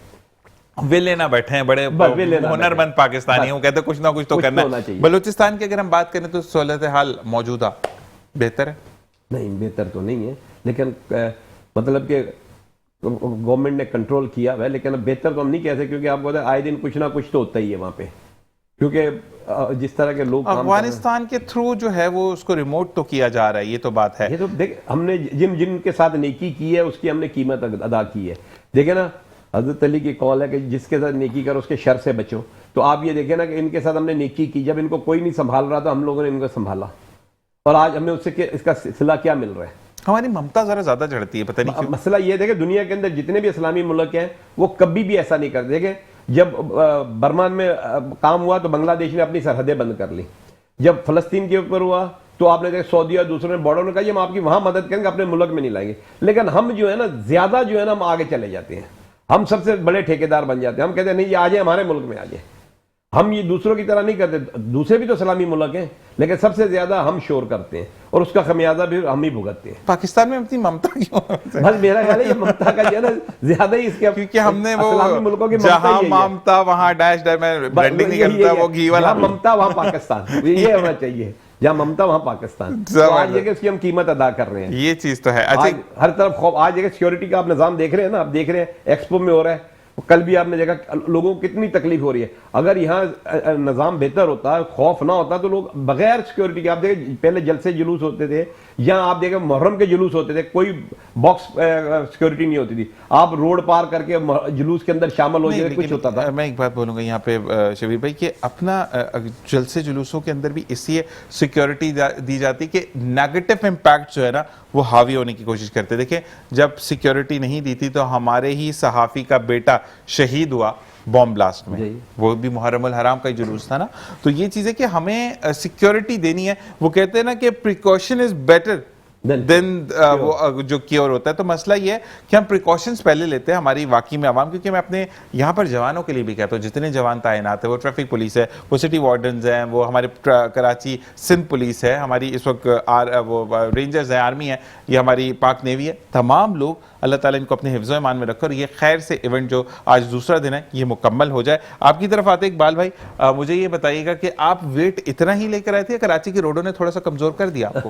वे लेना बैठे हैं बड़े हुनरमंद पाकिस्तानी, वो कहते हैं कुछ ना कुछ तो करना है। बलूचिस्तान की अगर हम बात करें तो सूरत हाल मौजूदा बेहतर है? नहीं, बेहतर तो नहीं है, लेकिन मतलब कि गवर्नमेंट ने कंट्रोल किया हुआ है, लेकिन बेहतर तो हम नहीं कह सकते, क्योंकि आपको पता है आए दिन कुछ ना कुछ तो होता ही है वहां पे। क्योंकि जिस तरह के लोग अफगानिस्तान के थ्रू जो है वो उसको रिमोट तो किया जा रहा है, ये तो बात है। ये तो देख, हमने जिनके साथ नेकी की है उसकी हमने कीमत अदा की है। देखे ना, हजरत अली की कौल है कि जिसके साथ नेकी करो उसके शर से बचो। तो आप ये देखें ना कि इनके साथ हमने नेकी की, जब इनको कोई नहीं संभाल रहा था हम लोगों ने इनको संभाला, और आज हमें उससे इसका सिला क्या मिल रहा है? हमारी ममता जरा ज्यादा चढ़ती है, पता नहीं क्यों। मसला ये देखे, दुनिया के अंदर जितने भी इस्लामी मुल्क हैं वो कभी भी ऐसा नहीं करते। देखे, जब बर्मान में काम हुआ तो बांग्लादेश ने अपनी सरहदें बंद कर ली। जब फलस्तीन के ऊपर हुआ तो आपने देखा सऊदी और दूसरों ने बॉर्डर ने कहा हम आपकी वहां मदद करेंगे, अपने मुल्क में नहीं लाएंगे। लेकिन हम जो है ना, ज्यादा जो है ना, हम आगे चले जाते हैं, हम सबसे बड़े ठेकेदार बन जाते हैं। हम कहते हैं नहीं, ये आ जाए हमारे मुल्क में आ जाए। हम ये दूसरों की तरह नहीं करते, दूसरे भी तो इस्लामी मुल्क हैं, लेकिन सबसे ज्यादा हम शोर करते हैं और उसका खमियाजा भी हम ही भुगतते हैं। पाकिस्तान में अपनी ममता क्यों? बस मेरा ख्याल है ये ममता का जो है ना ज्यादा ही इसके, क्योंकि हमने वो मुल्कों की जहां ममता वहां डैश डैश, मैं ब्रांडिंग नहीं करता, वो घी वाला ममता वहां पाकिस्तान, ये होना चाहिए, जहां ममता वहां पाकिस्तान। तो आज ये कि उसकी हम कीमत अदा कर रहे हैं, ये चीज तो है। अच्छा, हर तरफ खौफ। आज देखिए सिक्योरिटी का आप निजाम देख रहे हैं ना, आप देख रहे हैं एक्सपो में हो रहा है, कल भी आपने देखा लोगों को कितनी तकलीफ हो रही है। अगर यहाँ निजाम बेहतर होता, खौफ ना होता, तो लोग बगैर सिक्योरिटी के, आप देखें पहले जलसे जुलूस होते थे, यहाँ आप देखें मुहर्रम के जुलूस होते थे, कोई बॉक्स सिक्योरिटी नहीं होती थी, आप रोड पार करके जुलूस के अंदर शामिल हो जाए, कुछ होता था। मैं एक बात बोलूंगा यहाँ पे शबीर भाई कि अपना जलसे जुलूसों के अंदर भी इसलिए सिक्योरिटी दी जाती कि नेगेटिव इम्पैक्ट जो है ना वो हावी होने की कोशिश करते। देखिए, जब सिक्योरिटी नहीं दी थी तो हमारे ही सहाफी का बेटा शहीद हुआ बॉम्ब ब्लास्ट में, वो भी मुहर्रमुल हराम का ही जुलूस था ना। तो ये चीज़ है कि हमें सिक्योरिटी देनी है। वो कहते हैं ना कि प्रिकॉशन इज बेटर दिन वो जो क्योर होता है। तो मसला ये है कि हम प्रिकॉशंस पहले लेते हैं हमारी वाकई में आवाम, क्योंकि मैं अपने यहाँ पर जवानों के लिए भी कहता हूँ, जितने जवान तैनात है, वो ट्रैफिक पुलिस है, वो सिटी वार्डन्स हैं, वो हमारे कराची सिंध पुलिस है, हमारी इस वक्त वो रेंजर्स है, आर्मी है, ये हमारी पाक नेवी है, तमाम लोग अल्लाह ताला इनको अपने हिफ्ज़ ईमान में रखकर ये खैर से इवेंट जो आज दूसरा दिन है ये मुकम्मल हो जाए। आपकी तरफ आते इकबाल भाई, मुझे ये बताइएगा कि आप वेट इतना ही लेकर आए थे या कराची की रोडों ने थोड़ा सा कमजोर कर दिया आपको?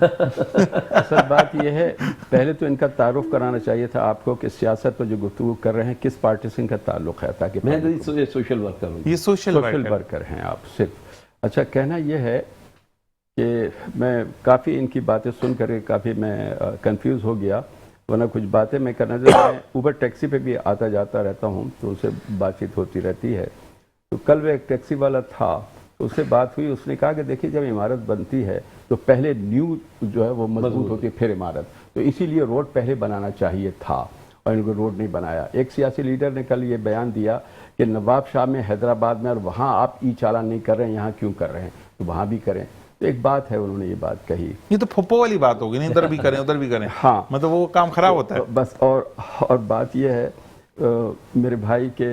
असल बात यह है, पहले तो इनका तारुफ कराना चाहिए था आपको कि सियासत पर जो गुफ्तगू कर रहे हैं किस पार्टी से इनका ताल्लुक है, ताकि मैं तो सोशल वर्कर हूँ। ये सोशल वर्कर हैं आप सिर्फ। अच्छा, कहना यह है कि मैं काफ़ी इनकी बातें सुन कर काफ़ी मैं कंफ्यूज हो गया, वरना कुछ बातें मैं करना मैं ऊबर टैक्सी पे भी आता जाता रहता हूँ तो उससे बातचीत होती रहती है। तो कल वो एक टैक्सी वाला था, उससे बात हुई, उसने कहा कि देखिए जब इमारत बनती है तो पहले न्यू जो है वो मजबूत होती है फिर इमारत, तो इसीलिए रोड पहले बनाना चाहिए था और इनको रोड नहीं बनाया। एक सियासी लीडर ने कल ये बयान दिया कि नवाब शाह में हैदराबाद में और वहाँ आप ई चालान नहीं कर रहे हैं, यहाँ क्यों कर रहे हैं, तो वहाँ भी करें। तो एक बात है, उन्होंने ये बात कही, ये तो फुप्पो वाली बात होगी ना, इधर भी करें उधर भी करें। हाँ, मतलब वो काम खराब होता है बस। और बात ये है, मेरे भाई के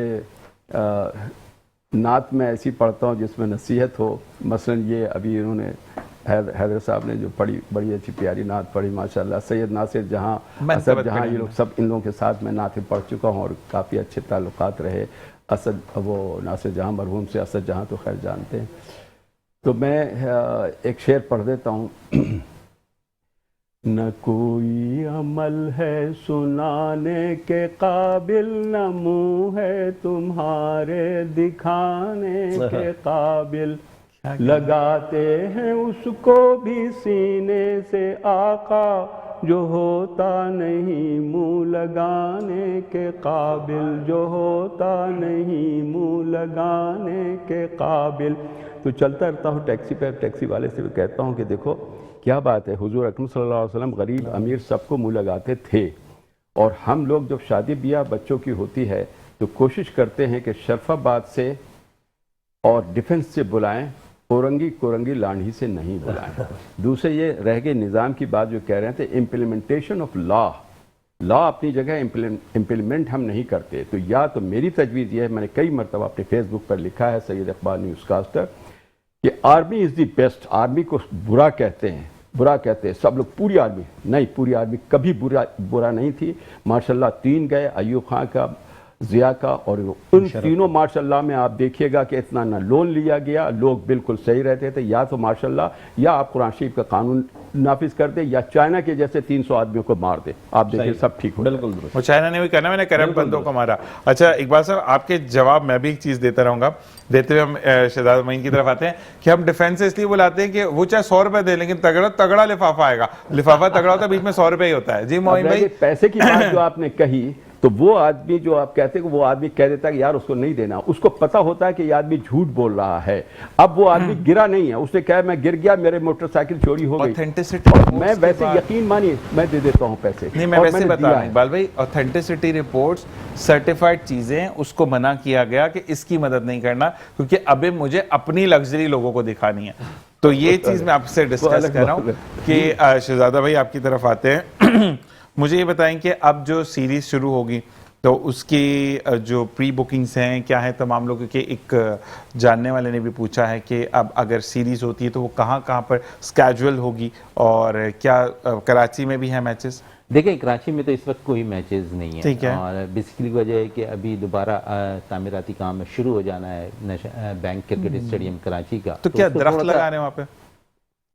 नात में ऐसी पढ़ता हूँ जिसमें नसीहत हो। मसलन ये अभी इन्होंने हैदर साहब ने जो पढ़ी, बड़ी अच्छी प्यारी नात पढ़ी माशाल्लाह, सैयद नासिर जहाँ, असद जहाँ, ये लोग सब इन लोगों के साथ मैं नातें पढ़ चुका हूँ और काफ़ी अच्छे ताल्लुकात रहे। असद वो नासिर जहाँ मरहूम से असद जहाँ तो खैर जानते हैं। तो मैं एक शेर पढ़ देता हूँ। न कोई अमल है सुनाने के काबिल, न मुँह है तुम्हारे दिखाने के काबिल, लगाते हैं उसको भी सीने से आका, जो होता नहीं मुँह लगाने के काबिल, जो होता नहीं मुँह लगाने के काबिल। तो चलता रहता हूँ टैक्सी पे, टैक्सी वाले से भी कहता हूँ कि देखो क्या बात है, हुजूर अकरम सल्लल्लाहु अलैहि वसल्लम गरीब अमीर सबको मुँह लगाते थे, और हम लोग जब शादी ब्याह बच्चों की होती है तो कोशिश करते हैं कि शरफाबाद से और डिफेंस से बुलाएं, कोरंगी कोरंगी लांढी से नहीं बुलाएं। दूसरे ये रह गए निज़ाम की बात जो कह रहे थे, इम्प्लीमेंटेशन ऑफ लॉ अपनी जगह इम्प्लीमेंट हम नहीं करते। तो या तो मेरी तजवीज़ ये है, मैंने कई मरतबा अपने फेसबुक पर लिखा है, सैयद इकबाल न्यूज़कास्टर, कि army is the best. Army को बुरा कहते हैं सब लोग, पूरी आर्मी नहीं, पूरी आर्मी कभी बुरा नहीं थी माशाल्लाह। 3 गए, अयूब खां का, जिया का, और उन तीनों माशाल्लाह में आप देखिएगा कि इतना ना लोन लिया गया, लोग बिल्कुल सही रहते थे। या तो माशाल्लाह या आप कुरान शरीफ का कानून नाफिज कर दे या चाइना के जैसे 300 आदमियों को मार दे, आप देखिए सब ठीक हो। बिल्कुल वो चाइना ने भी करना, मैंने करम बंदों को मारा। अच्छा इकबाल साहब, आपके जवाब मैं भी एक चीज देता रहूंगा, देते हुए हम शहजाद मईन की तरफ आते हैं कि हम डिफेंस से इसलिए बुलाते हैं कि वो चाहे 100 रुपए दे, लेकिन तगड़ा लिफाफा आएगा। लिफाफा तगड़ा होता है, बीच में 100 रुपए ही होता है। जी मोइन भाई, पैसे की बात जो आपने कही, तो वो आदमी जो आप कहते हैं, वो आदमी कह देता है कि यार उसको नहीं देना, उसको पता होता है कि ये आदमी झूठ बोल रहा है। अब वो आदमी गिरा नहीं है, उसने कहा मैं गिर गया, मेरे मोटरसाइकिल चोरी हो गई, ऑथेंटिसिटी, मैं वैसे यकीन मानिए मैं दे देता हूं पैसे। नहीं, मैं वैसे बता रहा हूं इकबाल भाई, ऑथेंटिसिटी रिपोर्ट्स, सर्टिफाइड चीजें, उसको मना किया गया कि इसकी मदद नहीं करना, क्योंकि अभी मुझे अपनी लग्जरी लोगों को दिखानी है। तो ये चीज मैं आपसे डिस्कस कर रहा हूं कि शहजादा भाई आपकी तरफ आते हैं। मुझे ये बताएं कि अब जो सीरीज शुरू होगी तो उसकी जो प्री बुकिंग्स हैं क्या है तमाम लोगों के? एक जानने वाले ने भी पूछा है कि अब अगर सीरीज होती है तो वो कहाँ पर स्केड्यूल होगी, और क्या कराची में भी है मैचेस? देखिए कराची में तो इस वक्त कोई मैचेस नहीं है, ठीक है। और बेसिकली वजह है कि अभी दोबारा तामीराती काम शुरू हो जाना है बैंक क्रिकेट स्टेडियम कराची का। तो क्या दरख्त लगा रहे हैं वहाँ पे?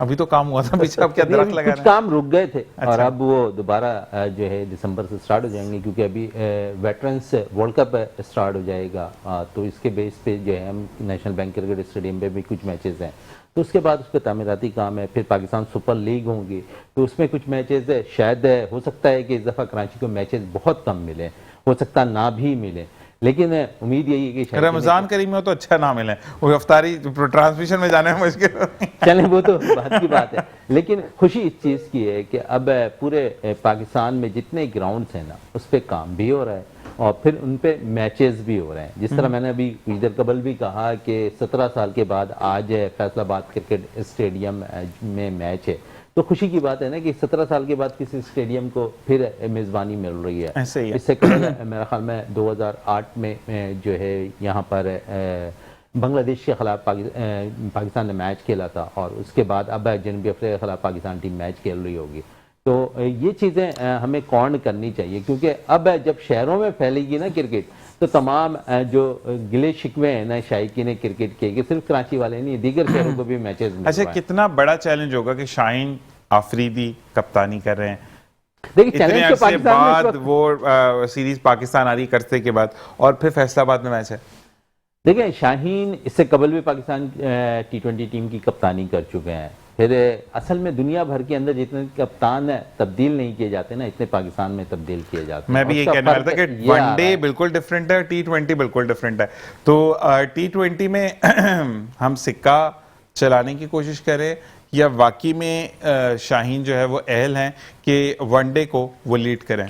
अभी तो काम हुआ था पीछे, अब क्या दरख्त लगा रहे हैं? कुछ काम रुक गए थे। अच्छा। और अब वो दोबारा जो है दिसंबर से स्टार्ट हो जाएंगे, क्योंकि अभी वेटरन्स वर्ल्ड कप स्टार्ट हो जाएगा। तो इसके बेस पे जो है हम नेशनल बैंक क्रिकेट स्टेडियम पे भी कुछ मैचेस हैं, तो उसके बाद उस पर तामीराती काम है। फिर पाकिस्तान सुपर लीग होंगी तो उसमें कुछ मैचेस है। शायद हो सकता है कि इस दफ़ा कराची को मैचेस बहुत कम मिले, हो सकता ना भी मिले, लेकिन उम्मीद यही है कि रमजान करीम में हो तो अच्छा ना मिले, वो अफ्तारी ट्रांसमिशन में जाने में मुश्किल। चलें वो तो बात की बात है, लेकिन खुशी इस चीज़ की है कि अब पूरे पाकिस्तान में जितने ग्राउंड्स हैं ना उस पर काम भी हो रहा है और फिर उन पे मैचेस भी हो रहे हैं। जिस तरह मैंने अभी इधर कबल भी कहा कि 17 साल के बाद आज फैसलाबाद क्रिकेट स्टेडियम में मैच है, तो खुशी की बात है ना कि 17 साल के बाद किसी स्टेडियम को फिर मेज़बानी मिल रही है। ऐसे ही है। इससे कबल मेरा ख्याल में 2008 में जो है यहाँ पर बांग्लादेश के खिलाफ पाकिस्तान ने मैच खेला था, और उसके बाद अब जनूबी अफ्रीका के खिलाफ पाकिस्तान टीम मैच खेल रही होगी। तो ये चीज़ें हमें कौन करनी चाहिए, क्योंकि अब जब शहरों में फैलेगी ना क्रिकेट, तो तमाम जो गिले शिकवे हैं ना शायकीन क्रिकेट के, कि सिर्फ कराची वाले नहीं, दीगर शहरों को भी मैचेस मिल अच्छा, रहा है। कितना बड़ा चैलेंज होगा कि शाहीन आफरीदी कप्तानी कर रहे हैं, देखिए इतने चैलेंज तो अरसे पाकिस्तान में इस बाद वक्त- वो सीरीज पाकिस्तान आ रही करते के बाद, और फिर फैसलाबाद में मैच है। देखिए शाहीन इससे कबल भी पाकिस्तान T20 टीम की कप्तानी कर चुके हैं। फिर असल में दुनिया भर के अंदर जितने कप्तान तब्दील नहीं किए जाते ना, इतने पाकिस्तान में तब्दील किए जाते हैं। मैं भी ये उसका कहने वाला था फर्क कि ये आ रहा वनडे है। बिल्कुल डिफरेंट है, T20 बिल्कुल डिफरेंट है। तो T20 में हम सिक्का चलाने की कोशिश करें, या वाकई में शाहीन जो है वो अहल हैं कि वनडे को वो लीड करें?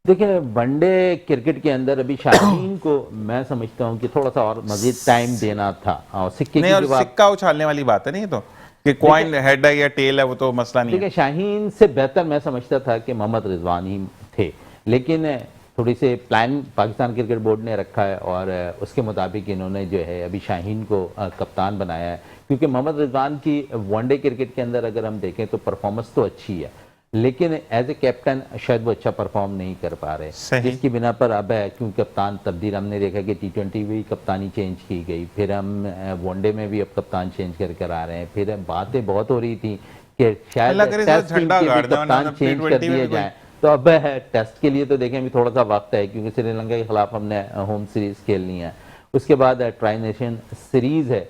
देखिए वनडे क्रिकेट के अंदर अभी शाहीन को मैं समझता हूँ कि थोड़ा सा और मजीद टाइम देना था। और सिक्के नहीं, की और जो बात, सिक्का उछालने वाली बात है नहीं, तो कि कॉइन हेड है या टेल है वो तो मसला नहीं है। देखिए शाहीन से बेहतर मैं समझता था कि मोहम्मद रिजवान ही थे, लेकिन थोड़ी से प्लान पाकिस्तान क्रिकेट बोर्ड ने रखा है और उसके मुताबिक इन्होंने जो है अभी शाहीन को कप्तान बनाया है। क्योंकि मोहम्मद रिजवान की वनडे क्रिकेट के अंदर अगर हम देखें तो परफॉर्मेंस तो अच्छी है, लेकिन एज ए कैप्टन शायद वो अच्छा परफॉर्म नहीं कर पा रहे, सही। जिसकी बिना पर अब है क्योंकि कप्तान तब्दील हमने देखा कि T20 भी कप्तानी चेंज की गई, फिर हम वनडे में भी अब कप्तान चेंज कर कर आ रहे हैं। फिर बातें बहुत हो रही थी कि शायद अल्लाह करे टेस्ट तो टीम झंडा के भी गाड़ दें, कप्तान वरना चेंज कर T20 में दिए भी जाएं। तो अब है टेस्ट के लिए तो देखें अभी थोड़ा सा वक्त है, क्योंकि श्रीलंका के खिलाफ हमने होम सीरीज खेलनी है, उसके बाद ट्राई नेशन सीरीज है।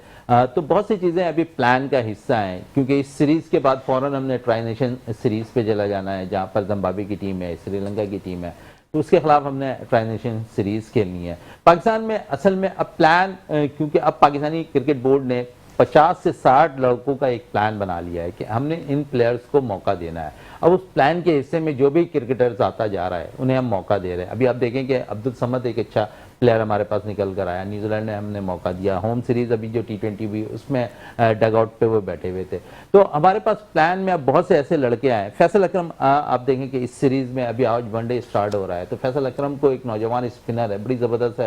तो बहुत सी चीज़ें अभी प्लान का हिस्सा हैं, क्योंकि इस सीरीज़ के बाद फ़ौरन हमने ट्राई नेशन सीरीज़ पे चला जाना है, जहाँ पर जिम्बाब्वे की टीम है, श्रीलंका की टीम है, तो उसके खिलाफ हमने ट्राई नेशन सीरीज़ खेलनी है। पाकिस्तान में असल में अब प्लान, क्योंकि अब पाकिस्तानी क्रिकेट बोर्ड ने 50 से 60 लड़कों का एक प्लान बना लिया है कि हमने इन प्लेयर्स को मौका देना है। अब उस प्लान के हिस्से में जो भी क्रिकेटर्स आता जा रहा है उन्हें हम मौका दे रहे हैं। अभी आप देखें कि अब्दुल समद एक अच्छा प्लेयर हमारे पास निकल कर आया, न्यूजीलैंड ने हमने मौका दिया, होम सीरीज अभी जो T20 भी उसमें डगआउट पे वो बैठे हुए थे। तो हमारे पास प्लान में अब बहुत से ऐसे लड़के आए। फैसल अकरम, आप देखें कि इस सीरीज में अभी आज वनडे स्टार्ट हो रहा है, तो फैसल अकरम को एक नौजवान स्पिनर है, बड़ी ज़बरदस्त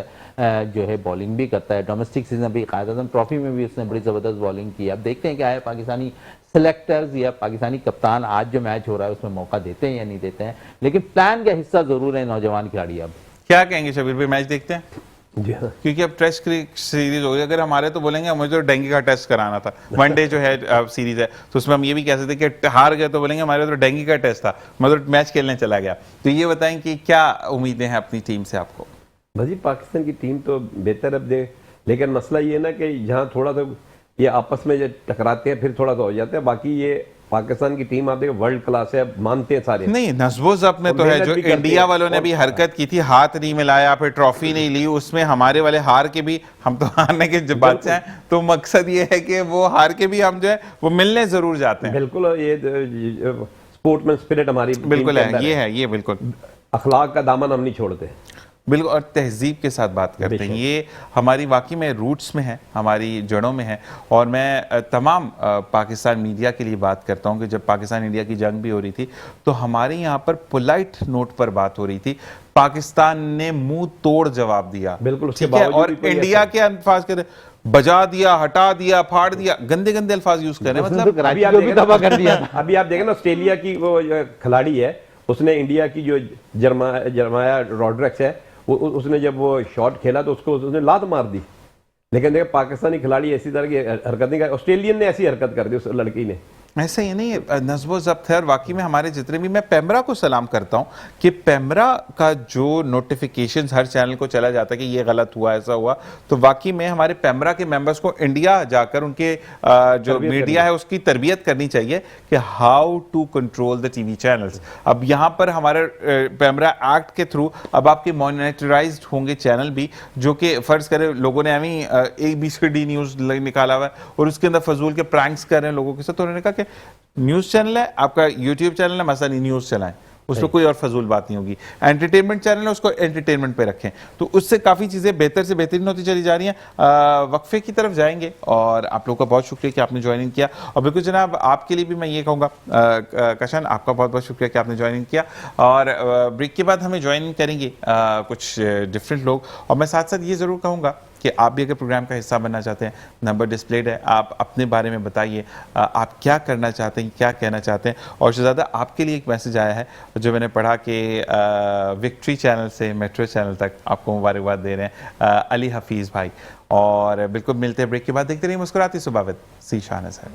जो है बॉलिंग भी करता है। डोमेस्टिक सीजन भी कायद आज़म ट्रॉफी में भी उसने बड़ी ज़बरदस्त बॉलिंग की। अब देखते हैं क्या है, पाकिस्तानी सेलेक्टर्स या पाकिस्तानी कप्तान आज जो मैच हो रहा है उसमें मौका देते हैं या नहीं देते हैं, लेकिन प्लान का हिस्सा जरूर है नौजवान खिलाड़ी। अब क्या कहेंगे शबीर भाई, मैच देखते हैं? जी हाँ। क्योंकि अब टेस्ट क्रिकेट सीरीज हो गई, अगर हमारे तो बोलेंगे मुझे तो डेंगू का टेस्ट कराना था। वनडे जो है सीरीज है, तो उसमें हम ये भी कह सकते हैं कि हार गए तो बोलेंगे हमारे तो डेंगू का टेस्ट था, मतलब मैच खेलने चला गया। तो ये बताएं कि क्या उम्मीदें हैं अपनी टीम से आपको? भाजी पाकिस्तान की टीम तो बेहतर अब दे, लेकिन मसला ये है ना कि जहाँ थोड़ा सा ये आपस में जो टकराते हैं फिर थोड़ा सा हो जाता है। बाकी ये पाकिस्तान की टीम आप देखो वर्ल्ड क्लास है, मानते हैं सारे। नहीं, नस्बो ज़ब्त में और तो है, मेहनत जो भी करते इंडिया हैं। वालों ने भी हरकत की थी, हाथ नहीं मिलाया, फिर ट्रॉफी नहीं ली, उसमें हमारे वाले हार के भी, हम तो हारने के जज्बात से हैं, तो मकसद ये है कि वो हार के भी हम जो है वो मिलने जरूर जाते हैं। बिल्कुल, ये स्पोर्ट्समैन स्पिरिट हमारी टीम बिल्कुल के है, अंदर ये है, ये बिल्कुल अखलाक का दामन हम नहीं छोड़ते। बिल्कुल, और तहजीब के साथ बात करते हैं, ये हमारी वाकई में रूट्स में है, हमारी जड़ों में है। और मैं तमाम पाकिस्तान मीडिया के लिए बात करता हूँ कि जब पाकिस्तान इंडिया की जंग भी हो रही थी तो हमारे यहाँ पर पोलाइट नोट पर बात हो रही थी, पाकिस्तान ने मुंह तोड़ जवाब दिया, बिल्कुल, उसके ठीक है। बावजूद और भी कोई इंडिया के अल्फाज के बजा दिया, हटा दिया, फाड़ दिया, गंदे गंदे अल्फाज यूज कर रहे हैं, मतलब अभी आप देखें दबा कर दिया था। अभी आप देखें ना, ऑस्ट्रेलिया की वो खिलाड़ी है, उसने इंडिया की जो जरमाया रॉड्रिक्स है, उसने जब वो शॉट खेला तो उसको उसने लात मार दी। लेकिन देखिए पाकिस्तानी खिलाड़ी ऐसी तरह की हरकत नहीं कर, ऑस्ट्रेलियन ने ऐसी हरकत कर दी उस लड़की ने। ऐसा ही नहीं, नस्बो ज़ब्त है। और वाकई में हमारे जितने भी, मैं पेमरा को सलाम करता हूं कि पेमरा का जो नोटिफिकेशंस हर चैनल को चला जाता है कि ये गलत हुआ, ऐसा हुआ, तो वाकई में हमारे पेमरा के मेंबर्स को इंडिया जाकर उनके जो मीडिया है उसकी तरबियत करनी चाहिए कि how to control the TV channels. अब यहाँ पर हमारे पेमरा एक्ट के थ्रू अब आपके मॉनिटराइज्ड होंगे चैनल भी, जो कि फ़र्ज़ करें लोगों ने अभी ABCD न्यूज़ निकाला हुआ है और उसके अंदर फजूल के प्रैंक्स कर रहे हैं लोगों के साथ, तो उन्होंने कहा कि न्यूज़ चैनल है आपका, यूट्यूब चैनल है, मसला नहीं, न्यूज़ चलाएं। उसमें कोई और फजूल बात नहीं होगी। एंटरटेनमेंट चैनल है, उसको एंटरटेनमेंट पे रखें, तो उससे काफ़ी चीज़ें बेहतर से बेहतरीन होती चली जा रही हैं। वक्फे की तरफ जाएंगे और आप लोगों का बहुत शुक्रिया कि आपने ज्वाइनिंग किया, और बिल्कुल जनाब आपके लिए भी मैं ये कहूँगा कशन, आपका बहुत बहुत शुक्रिया कि आपने ज्वाइनिंग किया। और ब्रेक के बाद हमें ज्वाइन करेंगे कुछ डिफरेंट लोग, और मैं साथ साथ ये ज़रूर कहूँगा कि आप भी अगर प्रोग्राम का हिस्सा बनना चाहते हैं, नंबर डिस्प्लेड है, आप अपने बारे में बताइए, आप क्या करना चाहते हैं, क्या कहना चाहते हैं। और शहजादा आपके लिए एक मैसेज आया है जो मैंने पढ़ा कि विक्ट्री चैनल से मेट्रो चैनल तक आपको मुबारकबाद दे रहे हैं अली हफीज़ भाई। और बिल्कुल मिलते हैं ब्रेक के बाद, देखते रहिए मुस्कुराती सुबह विद ज़ीशान अज़हर।